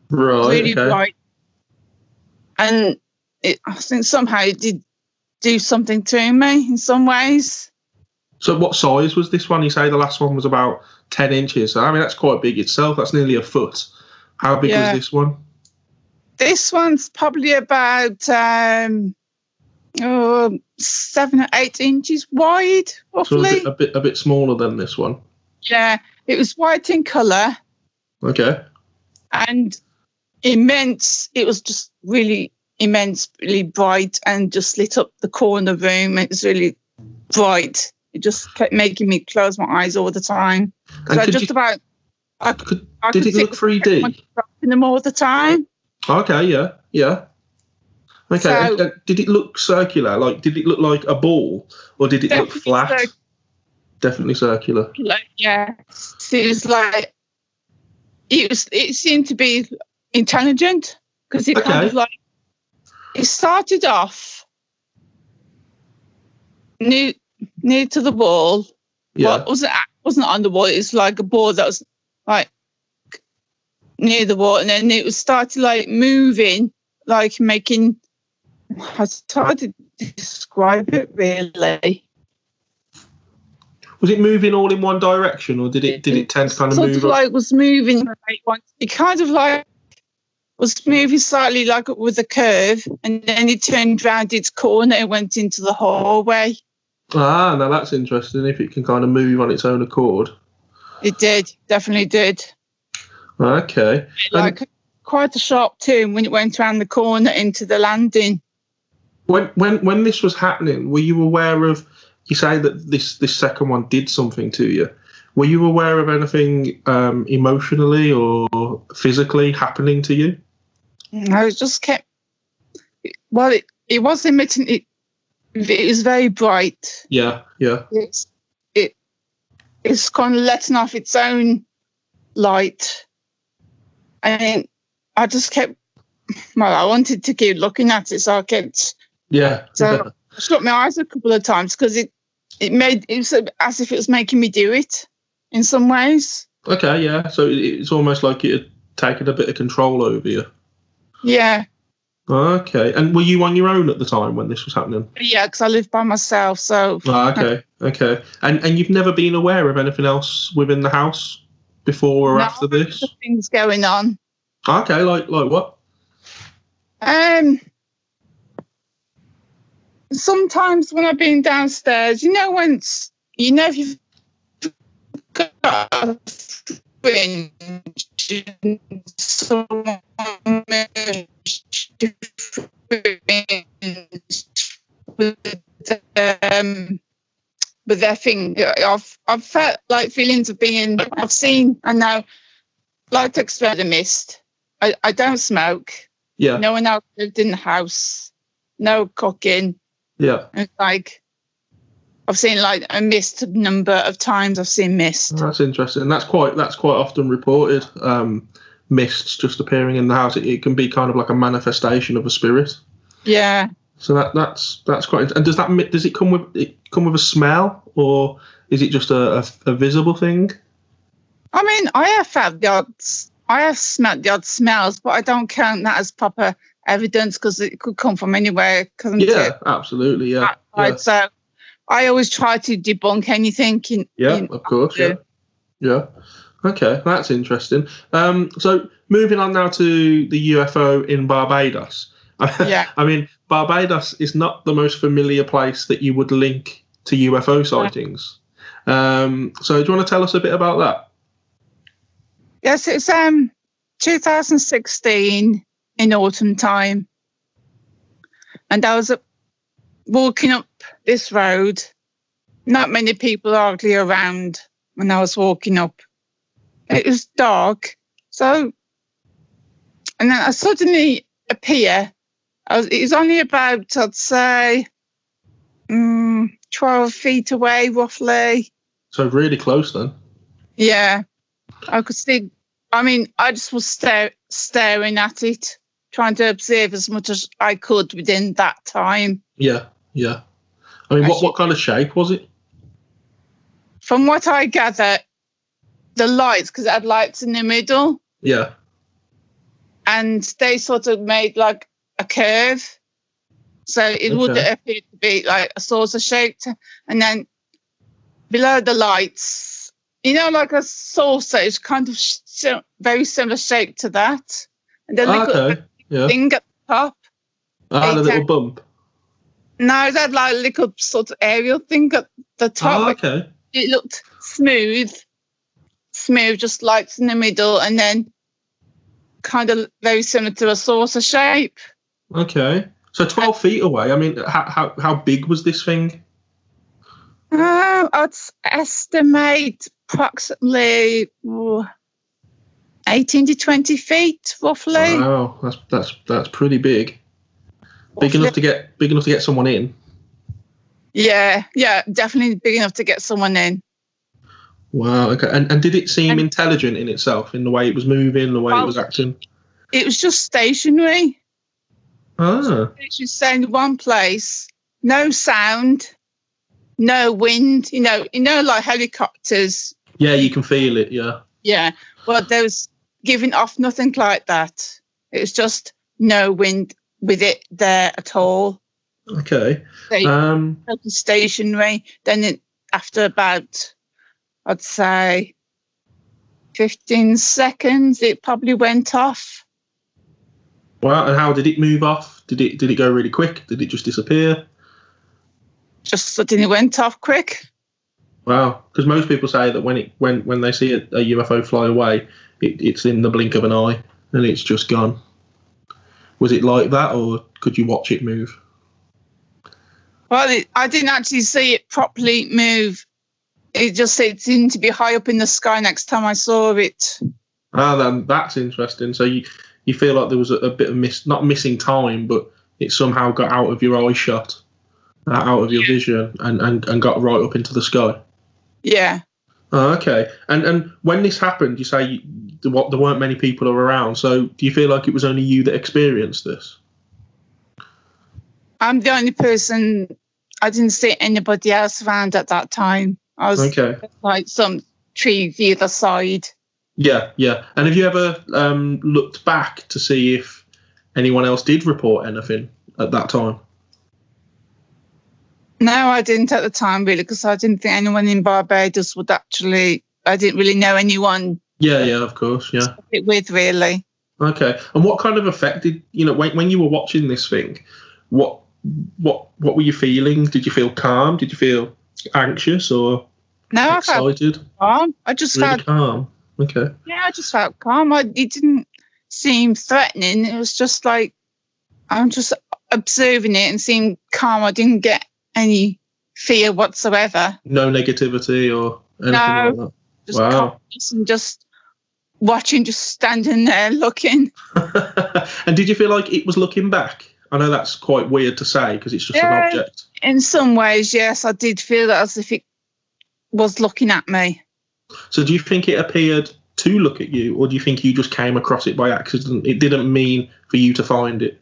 Right, really okay. bright. And I think somehow it did do something to me in some ways. So what size was this one? You say the last one was about 10 inches. I mean, that's quite big itself. That's nearly a foot. How big was this one? This one's probably about 7 or 8 inches wide, roughly. So a bit smaller than this one. Yeah, it was white in colour. Okay. And immense. It was just really immense, really bright, and just lit up the corner of the room. It was really bright. It just kept making me close my eyes all the time. So I just about... Did it look 3D? In them all the time. Okay, yeah. Okay, So, did it look circular? Did it look like a ball, or did it look flat? Definitely circular. Yeah. It was it seemed to be intelligent, because it kind of it started off near to the wall. Yeah. Well, it wasn't on the wall. It was like a ball that was near the wall, and then it was started moving, making. It's hard to describe it really. Was it moving all in one direction, or did it tend to kind of move? It was moving. It kind of was moving slightly with a curve, and then it turned round its corner and went into the hallway. Ah, now that's interesting. If it can kind of move on its own accord. It did, definitely did. Okay. Quite a sharp turn when it went around the corner into the landing. When this was happening, were you aware of? You say that this second one did something to you. Were you aware of anything emotionally or physically happening to you? No, it just kept. Well, it was emitting. It was very bright. Yeah. It's kind of letting off its own light, and I just kept. Well, I wanted to keep looking at it, so I kept. Yeah. So shut my eyes a couple of times because it was as if it was making me do it in some ways. Okay, yeah. So it's almost like it had taken a bit of control over you. Yeah. Okay. And were you on your own at the time when this was happening? Yeah, because I live by myself. So. Okay. And you've never been aware of anything else within the house before or after this? Things going on. Okay, like what? Sometimes when I've been downstairs, if you've got a fringe and someone with their thing, I've felt like feelings of being. I've seen, and now like to experience the mist. I don't smoke. Yeah. No one else lived in the house. No cooking. Yeah. And like I've seen like a mist number of times. I've seen mist. That's interesting. That's quite often reported. Mists just appearing in the house. It can be kind of like a manifestation of a spirit. Yeah. So that's quite. And does it come with a smell, or is it just a visible thing? I mean, I have smelled the odd smells, but I don't count that as proper evidence because it could come from anywhere. Yeah, absolutely. Yeah. Right. So I always try to debunk anything. Of course. Yeah. Okay, that's interesting. So moving on now to the UFO in Barbados. Yeah. I mean, Barbados is not the most familiar place that you would link to UFO sightings. So do you want to tell us a bit about that? Yes, it's 2016 in autumn time, and I was walking up this road. Not many people hardly around when I was walking up. It was dark, so and then I suddenly appear. It was only about, I'd say, 12 feet away, roughly. So really close then. Yeah, I could see. I mean, I just was staring at it, trying to observe as much as I could within that time. Yeah. I mean, what kind of shape was it? From what I gather, the lights, because it had lights in the middle. Yeah. And they sort of made like a curve. So it would appear to be like a saucer shaped. And then below the lights, like a saucer is kind of very similar shape to that. And then thing at the top. A little bump. No, it had like a little sort of aerial thing at the top. Oh, okay. It looked smooth, just lights in the middle, and then kind of very similar to a saucer shape. Okay. So 12 feet away. I mean, how big was this thing? I'd estimate approximately 18 to 20 feet, roughly. Wow, that's pretty big. Big enough to get someone in. Yeah, definitely big enough to get someone in. Wow. Okay. And did it seem intelligent in itself, in the way it was moving, the way it was acting? It was just stationary. It was staying in one place, no sound, no wind. Like helicopters. Yeah, you can feel it. Yeah. Yeah. Well, there was giving off nothing like that. It was just no wind with it there at all. Okay. Stationary. Then after about, I'd say, 15 seconds, it probably went off. Wow. And how did it move off? Did it go really quick? Did it just disappear? Just suddenly went off quick. Wow. Because most people say that when they see a UFO fly away, it's in the blink of an eye and it's just gone. Was it like that, or could you watch it move? Well, I didn't actually see it properly move. It seemed to be high up in the sky next time I saw it. Then that's interesting. So you feel like there was a bit of not missing time, but it somehow got out of your eye shot, out of your vision, and got right up into the sky. Yeah. Oh, okay. And when this happened, you say there weren't many people around. So do you feel like it was only you that experienced this? I'm the only person I didn't see anybody else around at that time. I was like some tree the other side. Yeah, yeah. And have you ever looked back to see if anyone else did report anything at that time? No, I didn't at the time, really, because I didn't think anyone in Barbados would actually. I didn't really know anyone. Yeah, yeah, of course, yeah. With really. Okay. And what kind of effect did when you were watching this thing? What were you feeling? Did you feel calm? Did you feel anxious or excited? I felt calm. I just really felt calm. Okay. Yeah, I just felt calm. It didn't seem threatening. It was just like I'm just observing it and seeing calm. I didn't get any fear whatsoever. No negativity or anything like that. Just calmness and just watching, just standing there looking. And did you feel like it was looking back? I know that's quite weird to say because it's just an object. In some ways, yes, I did feel that as if it was looking at me. So do you think it appeared to look at you, or do you think you just came across it by accident? It didn't mean for you to find it?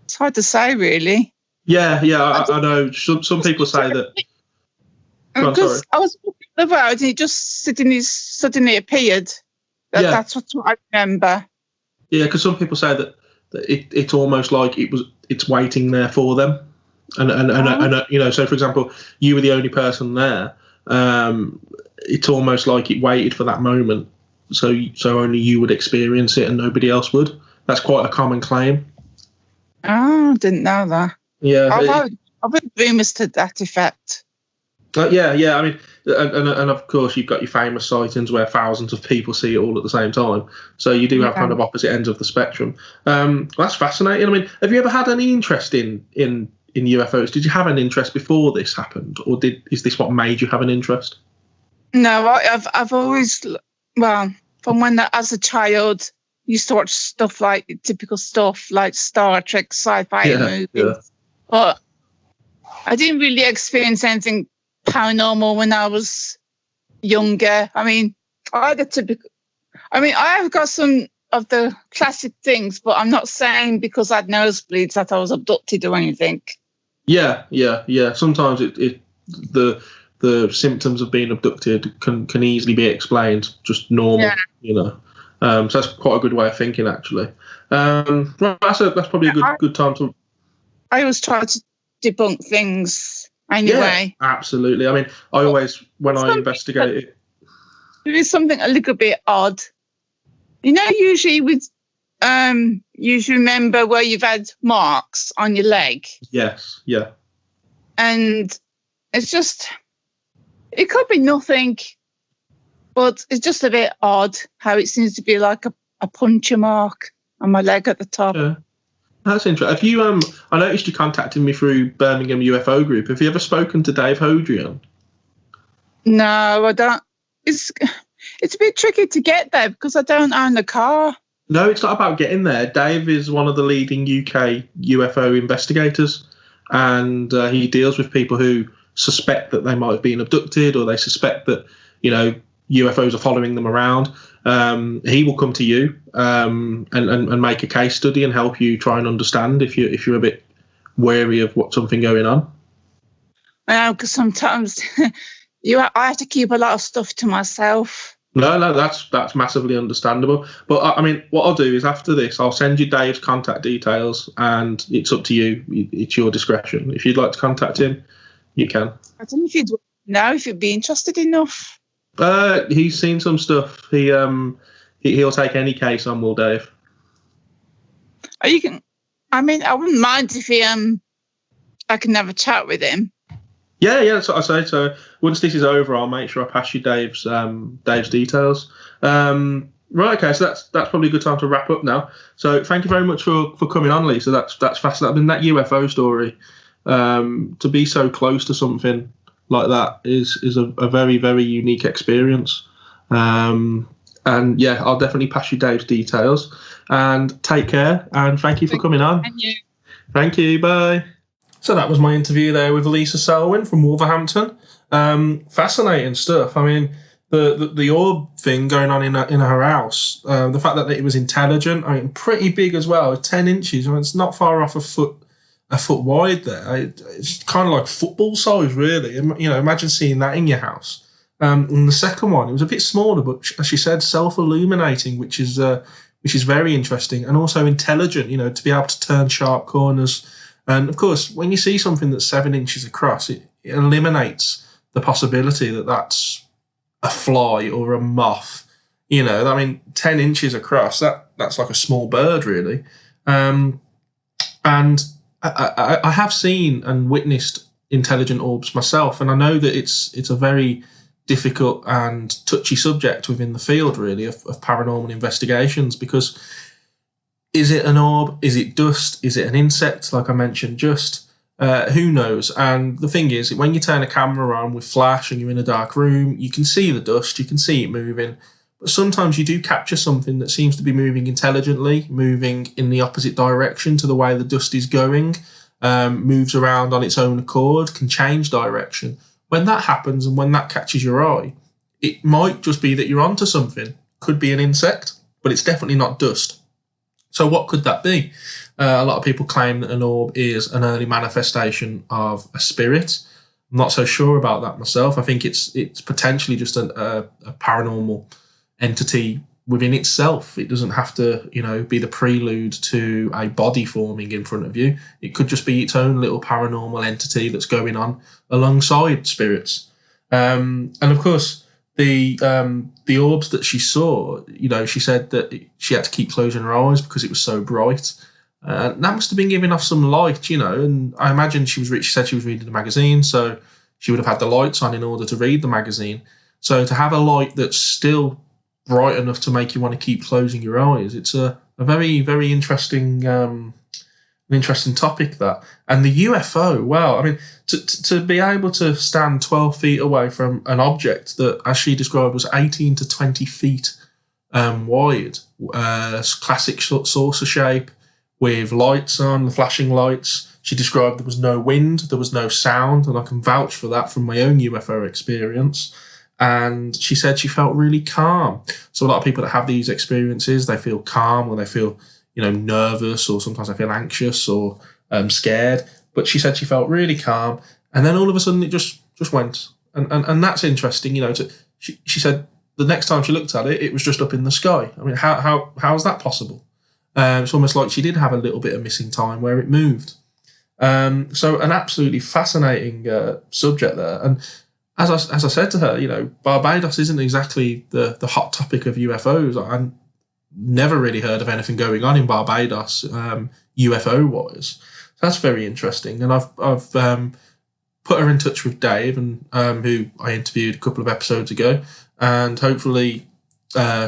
It's hard to say, really. Yeah, I know. Some people say that. Because I was looking at the road and it just suddenly appeared. That's what I remember. Yeah, because some people say that it's almost like it's waiting there for them, and so for example, you were the only person there. It's almost like it waited for that moment, so only you would experience it and nobody else would. That's quite a common claim. Oh, I didn't know that. Yeah, I've heard rumours to that effect. Yeah. I mean, and of course you've got your famous sightings where thousands of people see it all at the same time. So you do have kind of opposite ends of the spectrum. That's fascinating. I mean, have you ever had any interest in UFOs? Did you have an interest before this happened, or is this what made you have an interest? No, I've always, from when as a child, used to watch stuff like typical stuff like Star Trek, sci-fi movies. Yeah. But I didn't really experience anything paranormal when I was younger. I mean, I have got some of the classic things, but I'm not saying because I had nosebleeds that I was abducted or anything. Yeah. Sometimes the symptoms of being abducted can easily be explained just normal, So that's quite a good way of thinking, actually. That's probably a good time to. I always try to debunk things anyway. Yeah, absolutely. I mean, I always, when I investigate it. There is something a little bit odd. Usually you remember where you've had marks on your leg. Yes, yeah. And it's just, it could be nothing, but it's just a bit odd how it seems to be like a puncture mark on my leg at the top. Yeah. That's interesting. Have you? I noticed you contacted me through Birmingham UFO Group. Have you ever spoken to Dave Hodrian? No, I don't. It's a bit tricky to get there because I don't own a car. No, it's not about getting there. Dave is one of the leading UK UFO investigators, and he deals with people who suspect that they might have been abducted, or they suspect that UFOs are following them around. He will come to you and make a case study and help you try and understand if you're a bit wary of what's something going on. Because sometimes I have to keep a lot of stuff to myself. No, that's massively understandable. But I mean, what I'll do is after this, I'll send you Dave's contact details, and it's up to you. It's your discretion. If you'd like to contact him, you can. I don't know if you'd be interested enough. He's seen some stuff. He'll take any case on, will Dave? You can. I mean, I wouldn't mind if I can have a chat with him. Yeah, that's what I say. So once this is over, I'll make sure I pass you Dave's details. Right, okay. So that's probably a good time to wrap up now. So thank you very much for coming on, Lisa. That's fascinating. I mean, that UFO story, to be so close to something like that is a very, very unique experience. And yeah, I'll definitely pass you Dave's details. And take care, and thank you for coming on. Thank you, bye. So that was my interview there with Lisa Selwyn from Wolverhampton. Fascinating stuff. I mean, the orb thing going on in her house, the fact that it was intelligent, I mean, pretty big as well, 10 inches. I mean, it's not far off a foot a foot wide there. It's kind of like football size, really. You know, imagine seeing that in your house. And the second one, it was a bit smaller, but as she said, self-illuminating, which is very interesting, and also intelligent. You know, to be able to turn sharp corners. And of course, when you see something that's 7 inches across, it eliminates the possibility that that's a fly or a moth. You know, I mean, 10 inches across, that's like a small bird, really. And I have seen and witnessed intelligent orbs myself, and I know that it's a very difficult and touchy subject within the field, really, of paranormal investigations, because is it an orb? Is it dust? Is it an insect, like I mentioned just? Who knows? And the thing is, when you turn a camera on with flash and you're in a dark room, you can see the dust, you can see it moving, but sometimes you do capture something that seems to be moving intelligently, moving in the opposite direction to the way the dust is going, moves around on its own accord, can change direction. When that happens and when that catches your eye, it might just be that you're onto something. Could be an insect, but it's definitely not dust. So what could that be? A lot of people claim that an orb is an early manifestation of a spirit. I'm not so sure about that myself. I think it's potentially just a paranormal entity within itself. It doesn't have to, you know, be the prelude to a body forming in front of you. It could just be its own little paranormal entity that's going on alongside spirits. And of course, the orbs that she saw, you know, she said that she had to keep closing her eyes because it was so bright. That must have been giving off some light, you know, and I imagine she said she was reading the magazine, so she would have had the lights on in order to read the magazine. So to have a light that's still bright enough to make you want to keep closing your eyes, it's a very, very interesting an interesting topic, that. And the UFO, wow, I mean, to be able to stand 12 feet away from an object that, as she described, was 18 to 20 feet wide, classic saucer shape with lights on, the flashing lights. She described there was no wind, there was no sound, and I can vouch for that from my own UFO experience. And she said she felt really calm. So a lot of people that have these experiences, they feel calm, or they feel, you know, nervous, or sometimes they feel anxious or scared. But she said she felt really calm, and then all of a sudden it just went. And that's interesting, you know. She said the next time she looked at it, it was just up in the sky. I mean, how is that possible? It's almost like she did have a little bit of missing time where it moved. So an absolutely fascinating subject there. And as I said to her, you know, Barbados isn't exactly the hot topic of UFOs. I never really heard of anything going on in Barbados UFO wise. So that's very interesting. And I've put her in touch with Dave, and who I interviewed a couple of episodes ago, and hopefully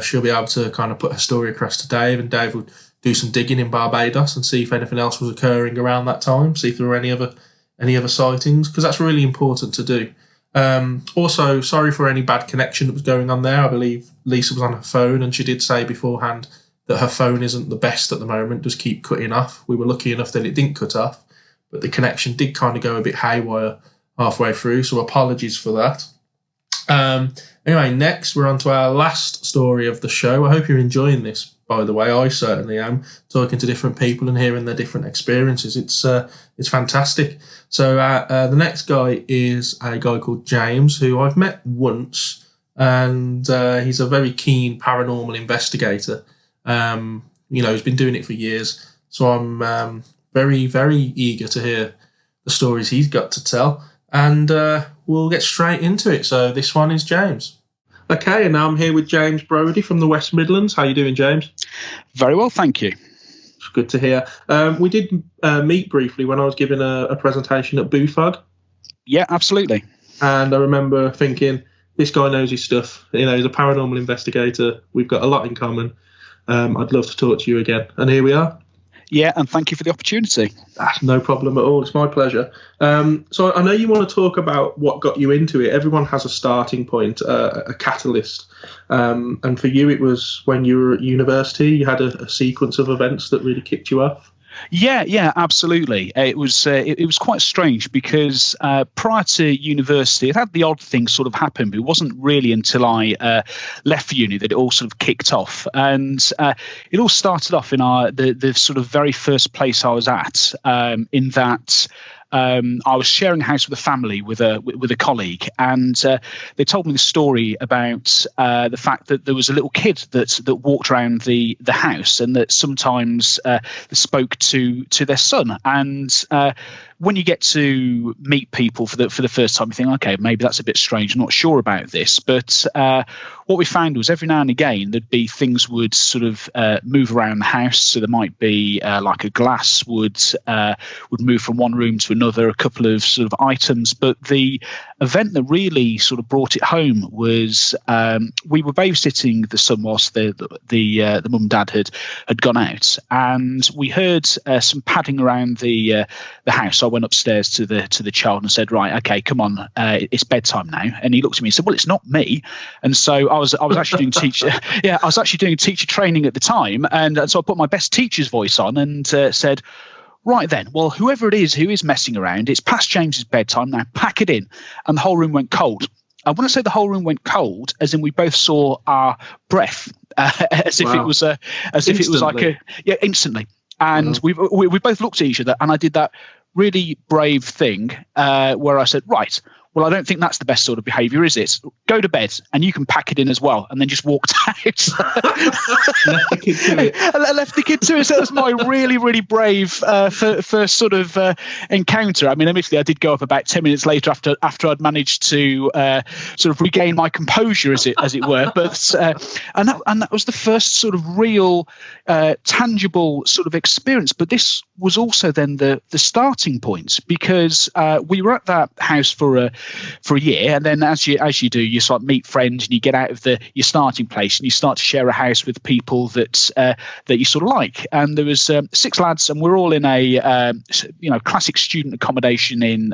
she'll be able to kind of put her story across to Dave, and Dave will do some digging in Barbados and see if anything else was occurring around that time, see if there were any other sightings, because that's really important to do. Also, sorry for any bad connection that was going on there. I believe Lisa was on her phone, and she did say beforehand that her phone isn't the best at the moment, does keep cutting off. We were lucky enough that it didn't cut off, but the connection did kind of go a bit haywire halfway through, so apologies for that. Anyway, next we're on to our last story of the show. I hope you're enjoying this, by the way. I certainly am, talking to different people and hearing their different experiences. It's fantastic. So the next guy is a guy called James, who I've met once, and he's a very keen paranormal investigator. You know, he's been doing it for years, so I'm very, very eager to hear the stories he's got to tell, and we'll get straight into it. So this one is James. Okay, and now I'm here with James Brodie from the West Midlands. How you doing, James? Very well, thank you. Good to hear. We did meet briefly when I was giving a presentation at BUFOG. Yeah, absolutely. And I remember thinking, this guy knows his stuff. You know, he's a paranormal investigator. We've got a lot in common. I'd love to talk to you again. And here we are. Yeah, and thank you for the opportunity. No problem at all. It's my pleasure. So I know you want to talk about what got you into it. Everyone has a starting point, a catalyst. And for you, it was when you were at university. You had a sequence of events that really kicked you off. Yeah, absolutely. It was quite strange because prior to university, it had the odd thing sort of happen, but it wasn't really until I left for uni that it all sort of kicked off. And it all started off in the sort of very first place I was at, in that I was sharing a house with a family with a colleague, and they told me the story about the fact that there was a little kid that walked around the house, and that sometimes they spoke to their son. And when you get to meet people for the first time, you think, okay, maybe that's a bit strange. I'm not sure about this. But what we found was every now and again there'd be things would sort of move around the house. So there might be like a glass would move from one room to another, a couple of sort of items. But the event that really sort of brought it home was we were babysitting the son whilst the mum and dad had gone out, and we heard some padding around the house. So I went upstairs to the child and said, right, okay, come on, it's bedtime now. And he looked at me and said, well, it's not me. And so I was actually doing I was actually doing teacher training at the time, and so I put my best teacher's voice on and said, right then, well, whoever it is who is messing around, it's past James's bedtime now, pack it in. And the whole room went cold. I wouldn't say the whole room went cold, as in we both saw our breath, as if it was like instantly. And we both looked at each other, and I did that really brave thing where I said, right, well, I don't think that's the best sort of behaviour, is it? Go to bed, and you can pack it in as well. And then just walked out. Left the kid to it. I left the kid to it. So that was my really, really brave first sort of encounter. I mean, admittedly, I did go up about 10 minutes later after I'd managed to sort of regain my composure, as it were. But and that was the first sort of real tangible sort of experience. But this was also then the starting point, because we were at that house for a year, and then as you do, you sort of meet friends, and you get out of your starting place, and you start to share a house with people that you sort of like. And there was 6 lads, and we're all in a classic student accommodation in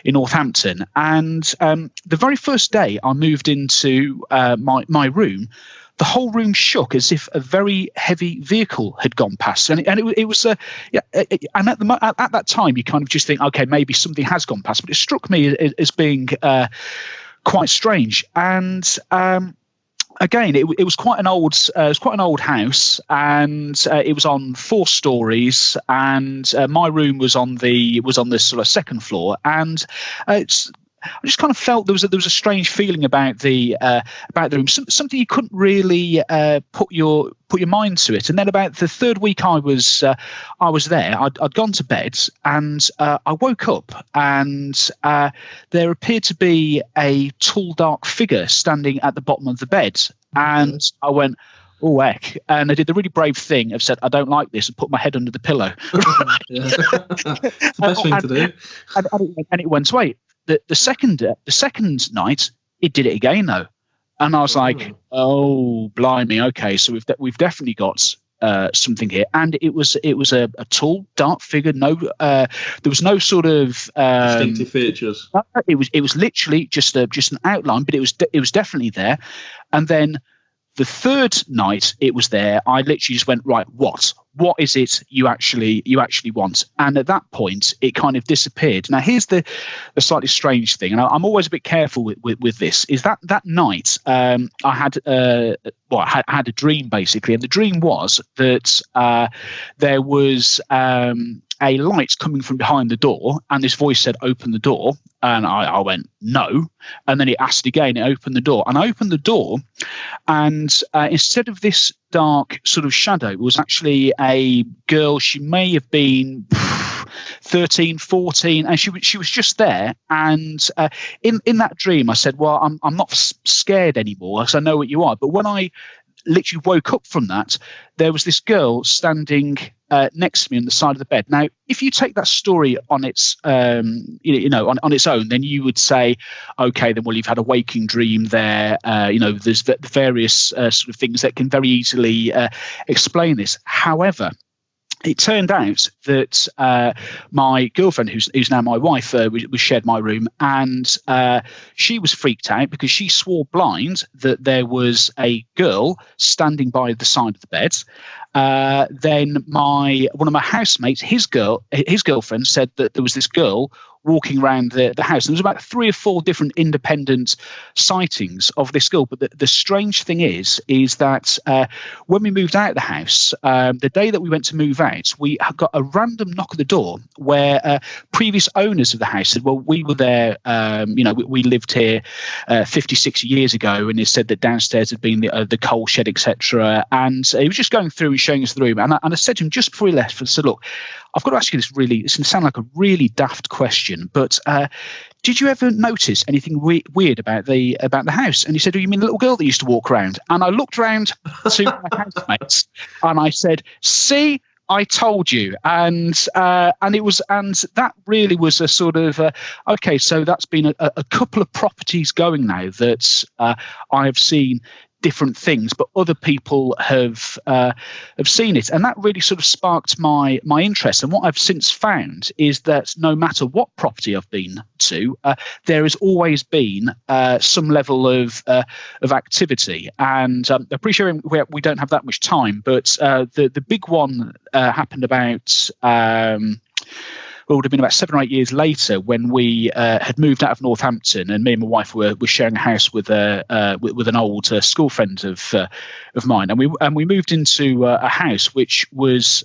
Northampton. And the very first day I moved into my room, the whole room shook as if a very heavy vehicle had gone past, and it was and at that time you kind of just think, okay, maybe something has gone past, but it struck me as being quite strange. And again, it was quite an old house, and it was on 4 stories, and my room was on the sort of second floor, and I just kind of felt there was a strange feeling about the room, something you couldn't really put your mind to it. And then about the 3rd week I was there, I'd gone to bed, and I woke up, and there appeared to be a tall, dark figure standing at the bottom of the bed, and I went, oh heck, and I did the really brave thing of said, I don't like this, and put my head under the pillow. It's the best thing to do. And it went away. The second night, it did it again though, and I was like, "Oh, blimey! Okay, so we've definitely got something here." And it was a tall, dark figure. No, there was no sort of distinctive features. It was literally just an outline, but it was definitely there. And then the 3rd night it was there, I literally just went, right, what is it you actually want? And at that point, it kind of disappeared. Now, here's the slightly strange thing, and I'm always a bit careful with this, is that night I had a dream, basically, and the dream was that there was a light coming from behind the door, and this voice said, open the door. And I went, no. And then it asked again, it opened the door. And I opened the door, and instead of this dark sort of shadow, it was actually a girl. She may have been 13, 14, and she was just there. And in that dream, I said, well, I'm not scared anymore, because I know what you are. But when I literally woke up from that, there was this girl standing next to me on the side of the bed. Now, if you take that story on its on its own, then you would say, okay, then, well, you've had a waking dream there. There's the various sort of things that can very easily explain this. However, it turned out that my girlfriend, who's now my wife, we shared my room, and she was freaked out because she swore blind that there was a girl standing by the side of the bed. Then one of my housemates, his girlfriend, said that there was this girl walking around the house. And there was about 3 or 4 different independent sightings of this girl. But the strange thing is that when we moved out of the house, the day that we went to move out, we got a random knock at the door where previous owners of the house said, well, we were there, we lived here 56 years ago, and it said that downstairs had been the coal shed, etc. And he was just going through and showing us the room. And I said to him just before he left, I said, look, I've got to ask you this it's going to sound like a really daft question, but did you ever notice anything weird about the house? And he said, oh, you mean the little girl that used to walk around? And I looked around to my housemates and I said, see, I told you. And that really was a sort of okay, so that's been a couple of properties going now that I have seen different things, but other people have seen it, and that really sort of sparked my interest. And what I've since found is that no matter what property I've been to, there has always been some level of activity. And I appreciate we don't have that much time, but the big one happened about. Well, it would have been about 7 or 8 years later when we had moved out of Northampton, and me and my wife were sharing a house with an old school friend of mine, and we moved into a house which was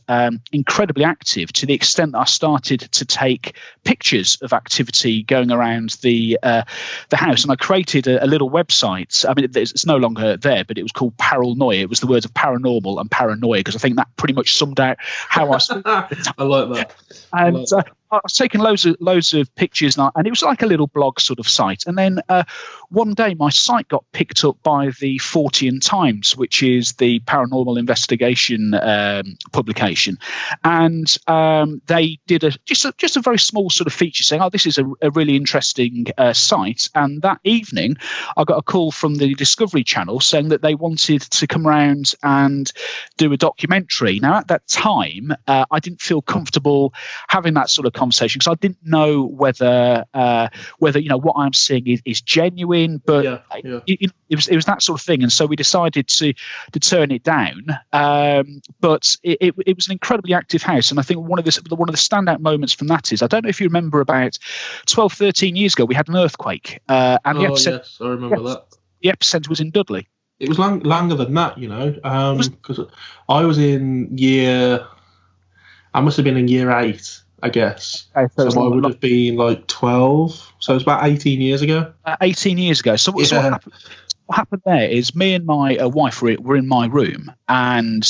incredibly active, to the extent that I started to take pictures of activity going around the house, and I created a little website. I mean, it's no longer there, but it was called Paranoia. It was the words of paranormal and paranoia, because I think that pretty much summed out how I saw it. I like that. And I was taking loads of pictures, and it was like a little blog sort of site. And then one day my site got picked up by the Fortean Times, which is the paranormal investigation publication, and they did just a very small sort of feature saying, "Oh, this is a really interesting site." And that evening, I got a call from the Discovery Channel saying that they wanted to come around and do a documentary. Now, at that time, I didn't feel comfortable having that sort of conversation, because I didn't know whether what I'm seeing is genuine, but it was that sort of thing, and so we decided to turn it down. But it was an incredibly active house, and I think one of the standout moments from that is, I don't know if you remember, about 12, 13 years ago we had an earthquake, and yes, I remember that. The epicenter was in Dudley. It was longer than that, because I was I must have been in year 8, I guess. Okay, so I would have been like 12. So it was about 18 years ago. 18 years ago. So what happened there is, me and my wife were in my room, and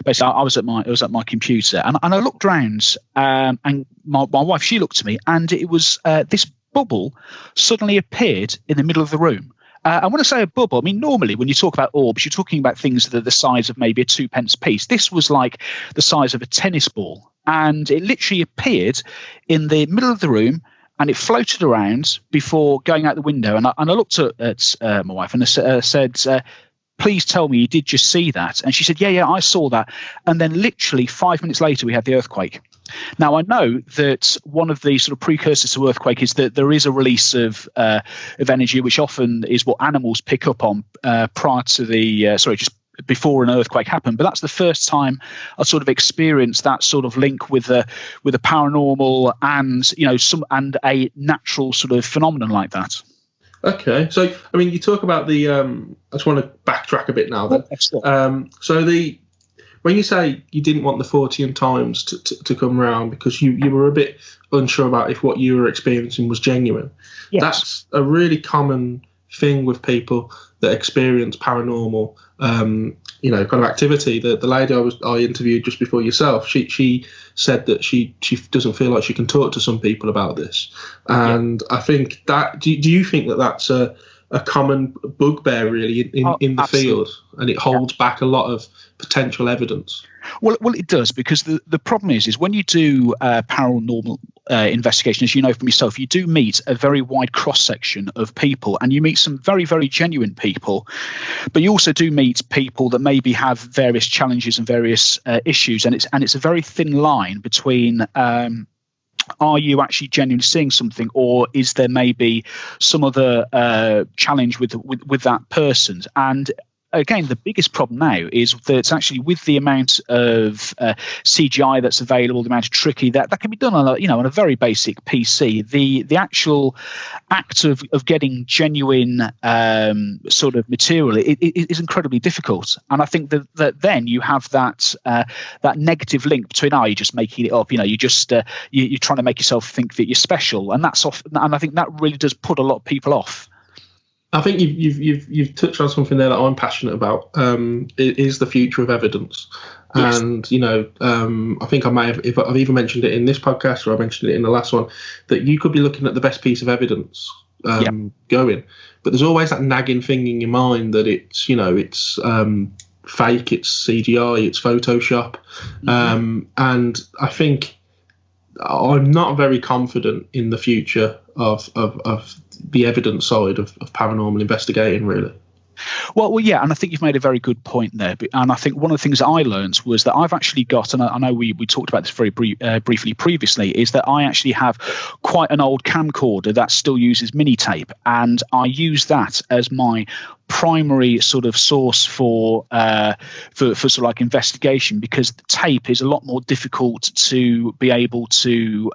basically I was at my computer, and I looked around, and my wife, she looked at me, and it was this bubble suddenly appeared in the middle of the room. I want to say a bubble. I mean, normally when you talk about orbs, you're talking about things that are the size of maybe a 2p piece. This was like the size of a tennis ball, and it literally appeared in the middle of the room, and it floated around before going out the window. And I looked at my wife and I said, please tell me you did just see that. And she said, yeah, I saw that. And then literally 5 minutes later, we had the earthquake. Now, I know that one of the sort of precursors to earthquake is that there is a release of energy, which often is what animals pick up on prior to just before an earthquake happened. But that's the first time I sort of experienced that sort of link with the paranormal and a natural sort of phenomenon like that. Okay, so I mean, you talk about the. I just want to backtrack a bit now. Then, when you say you didn't want the Fortean Times to come round because you were a bit unsure about if what you were experiencing was genuine, yes. That's a really common thing with people that experience paranormal, kind of activity. The lady I interviewed just before yourself, she said that she doesn't feel like she can talk to some people about this, and I think that. Do you think that that's a a common bugbear really in the field, and it holds back a lot of potential evidence. Well, it does, because the problem is when you do paranormal investigation, as you know from yourself, you do meet a very wide cross section of people, and you meet some very, very genuine people, but you also do meet people that maybe have various challenges and various issues, and it's a very thin line between. Are you actually genuinely seeing something, or is there maybe some other challenge with that person? And again, the biggest problem now is that it's actually with the amount of CGI that's available, the amount of tricky that can be done on a very basic PC. The actual act of getting genuine sort of material is incredibly difficult. And I think that then you have that negative link between you're just making it up, you're just you're trying to make yourself think that you're special, and that's off. And I think that really does put a lot of people off. I think you've touched on something there that I'm passionate about. It is the future of evidence, yes. And I think I may have, if I've even mentioned it in this podcast or I mentioned it in the last one, that you could be looking at the best piece of evidence going, but there's always that nagging thing in your mind that it's fake, it's CGI, it's Photoshop, and I think I'm not very confident in the future of the evidence side of paranormal investigating, really. Well, yeah, and I think you've made a very good point there. And I think one of the things that I learned was that I've actually got, and I know we talked about this very briefly previously, is that I actually have quite an old camcorder that still uses mini tape, and I use that as my primary sort of source for sort of like investigation, because the tape is a lot more difficult to be able to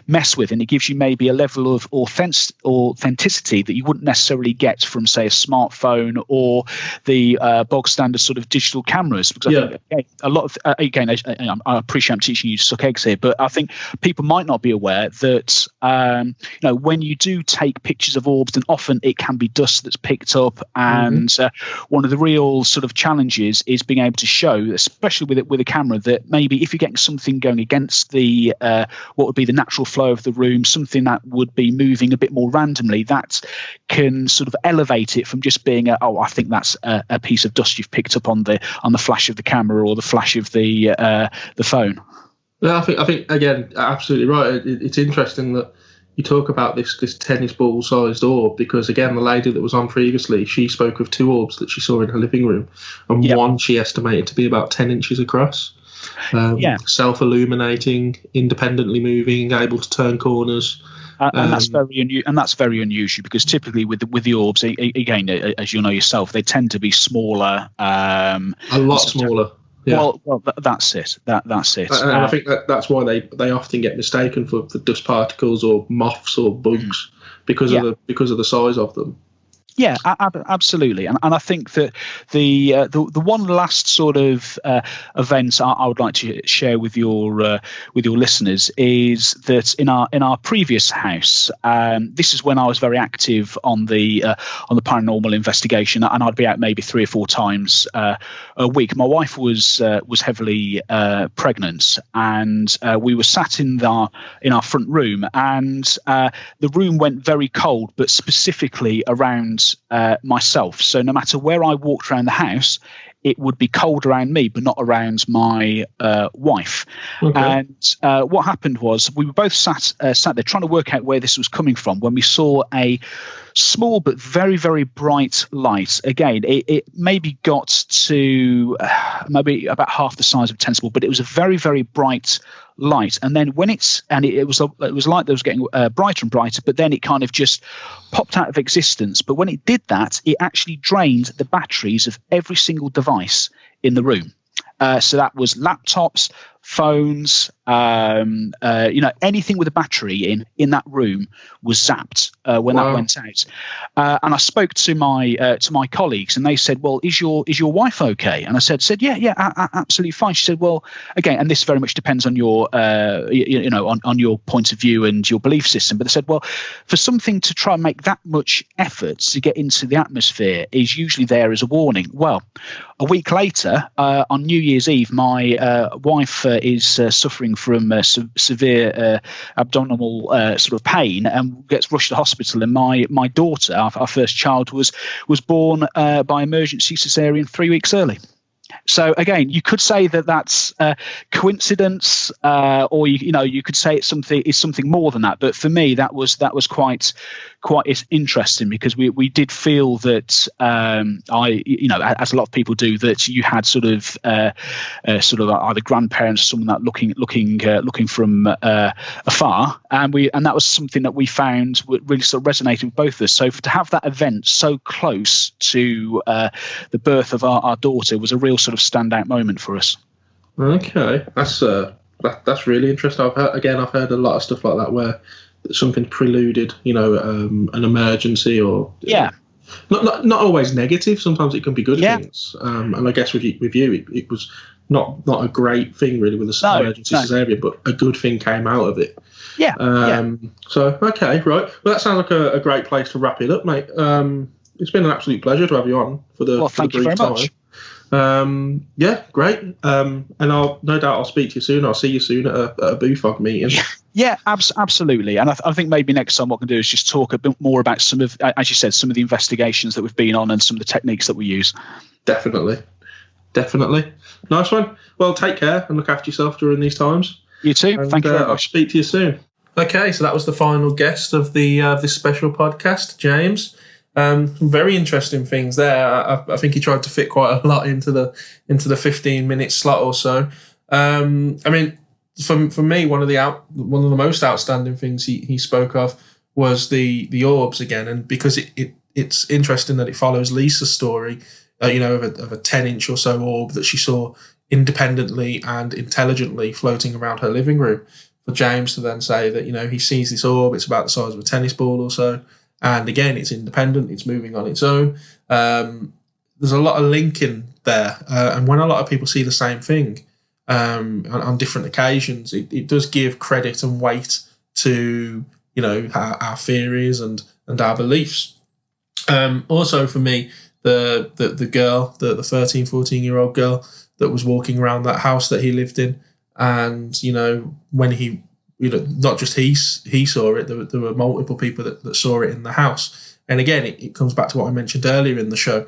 mess with, and it gives you maybe a level of authenticity that you wouldn't necessarily get from, say, a smartphone or the bog standard sort of digital cameras. Because I think a lot of again, I appreciate I'm teaching you to suck eggs here, but I think people might not be aware that when you do take pictures of orbs, then often it can be dust that's picked up. And one of the real sort of challenges is being able to show, especially with a camera, that maybe if you're getting something going against the what would be the natural flow of the room, something that would be moving a bit more randomly, that can sort of elevate it from just being I think that's a piece of dust you've picked up on the flash of the camera or the flash of the phone. Yeah, I think again, absolutely right. It's interesting that you talk about this tennis ball sized orb, because again, the lady that was on previously, she spoke of 2 orbs that she saw in her living room, and one she estimated to be about 10 inches across. Self-illuminating, independently moving, able to turn corners. And that's very unusual, because typically with the orbs, again, as you know yourself, they tend to be smaller. A lot smaller. Yeah. Well, that's it. That's it. And I think that's why they often get mistaken for dust particles or moths or bugs because of the size of them. Yeah, absolutely, and I think that the one last sort of event I would like to share with your listeners is that in our previous house, this is when I was very active on the paranormal investigation, and I'd be out maybe 3 or 4 times a week. My wife was heavily pregnant, and we were sat in our front room, and the room went very cold, but specifically around myself. So no matter where I walked around the house, it would be cold around me, but not around my wife. Okay. And what happened was we were both sat there trying to work out where this was coming from, when we saw a small but very, very bright light. Again, it maybe got to maybe about half the size of a tennis ball, but it was a very, very bright light. And then when it was light that was getting brighter and brighter, but then it kind of just popped out of existence. But when it did that, it actually drained the batteries of every single device in the room. So that was laptops, phones, anything with a battery in that room was zapped when that went out. And I spoke to my colleagues, and they said, "Well, is your wife okay?" And I said, "Yeah, absolutely fine." She said, "Well, again, and this very much depends on your on your point of view and your belief system." But they said, "Well, for something to try and make that much effort to get into the atmosphere is usually there as a warning." Well, a week later, on New Year's Eve, my wife is suffering from severe abdominal sort of pain and gets rushed to hospital. And my daughter, our first child, was born by emergency cesarean 3 weeks early. So again, you could say that that's coincidence, or you could say it's something more than that. But for me, that was quite interesting, because we did feel that as a lot of people do, that you had sort of either grandparents or someone that looking from afar, and that was something that we found really sort of resonated with both of us. So to have that event so close to the birth of our daughter was a real sort of standout moment for us. Okay, that's really interesting. I've heard a lot of stuff like that where something preluded, an emergency, or not always negative. Sometimes it can be good things. And I guess with you, it was not a great thing really with the emergency cesarean, but a good thing came out of it. So okay, right. Well, that sounds like a great place to wrap it up, mate. It's been an absolute pleasure to have you on for the thank you very much. Great. And no doubt I'll speak to you soon. I'll see you soon at a BUFOG meeting. Yeah, absolutely. And I think maybe next time what we can do is just talk a bit more about some of, as you said, some of the investigations that we've been on and some of the techniques that we use. Definitely. Nice one. Well, take care and look after yourself during these times. You too. And, thank you very much. I'll speak to you soon. Okay, so that was the final guest of the this special podcast, James. Some very interesting things there. I think he tried to fit quite a lot into the 15-minute slot or so. I mean, for me, one of the most outstanding things he spoke of was the orbs again, and because it's interesting that it follows Lisa's story, of a 10-inch or so orb that she saw independently and intelligently floating around her living room. For James to then say that he sees this orb, it's about the size of a tennis ball or so. And again, it's independent, it's moving on its own. There's a lot of linking there. And when a lot of people see the same thing on different occasions, it does give credit and weight to, our theories and our beliefs. Also for me, the girl, the 13, 14-year-old girl that was walking around that house that he lived in, and, when he... not just he saw it, there were multiple people that saw it in the house. And again, it comes back to what I mentioned earlier in the show,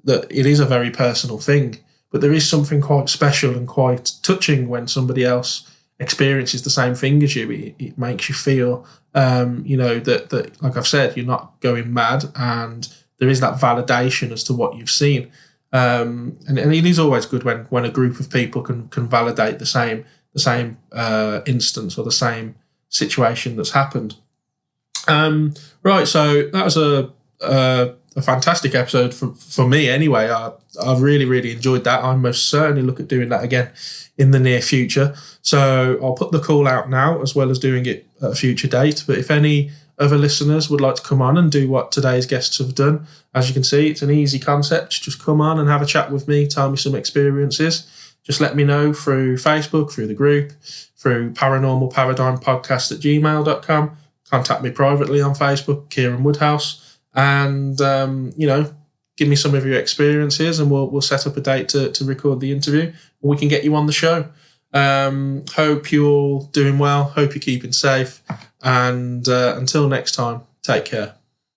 that it is a very personal thing, but there is something quite special and quite touching when somebody else experiences the same thing as you. It makes you feel, that, like I've said, you're not going mad, and there is that validation as to what you've seen. And it is always good when a group of people can validate the same instance or the same situation that's happened. Right, so that was a fantastic episode for me anyway. I really, really enjoyed that. I most certainly look at doing that again in the near future. So I'll put the call out now as well as doing it at a future date. But if any other listeners would like to come on and do what today's guests have done, as you can see, it's an easy concept. Just come on and have a chat with me, tell me some experiences. Just let me know through Facebook, through the group, through Paranormal Paradigm Podcast at gmail.com. Contact me privately on Facebook, Kieran Woodhouse, and, give me some of your experiences, and we'll set up a date to record the interview, and we can get you on the show. Hope you're all doing well. Hope you're keeping safe. And until next time, take care.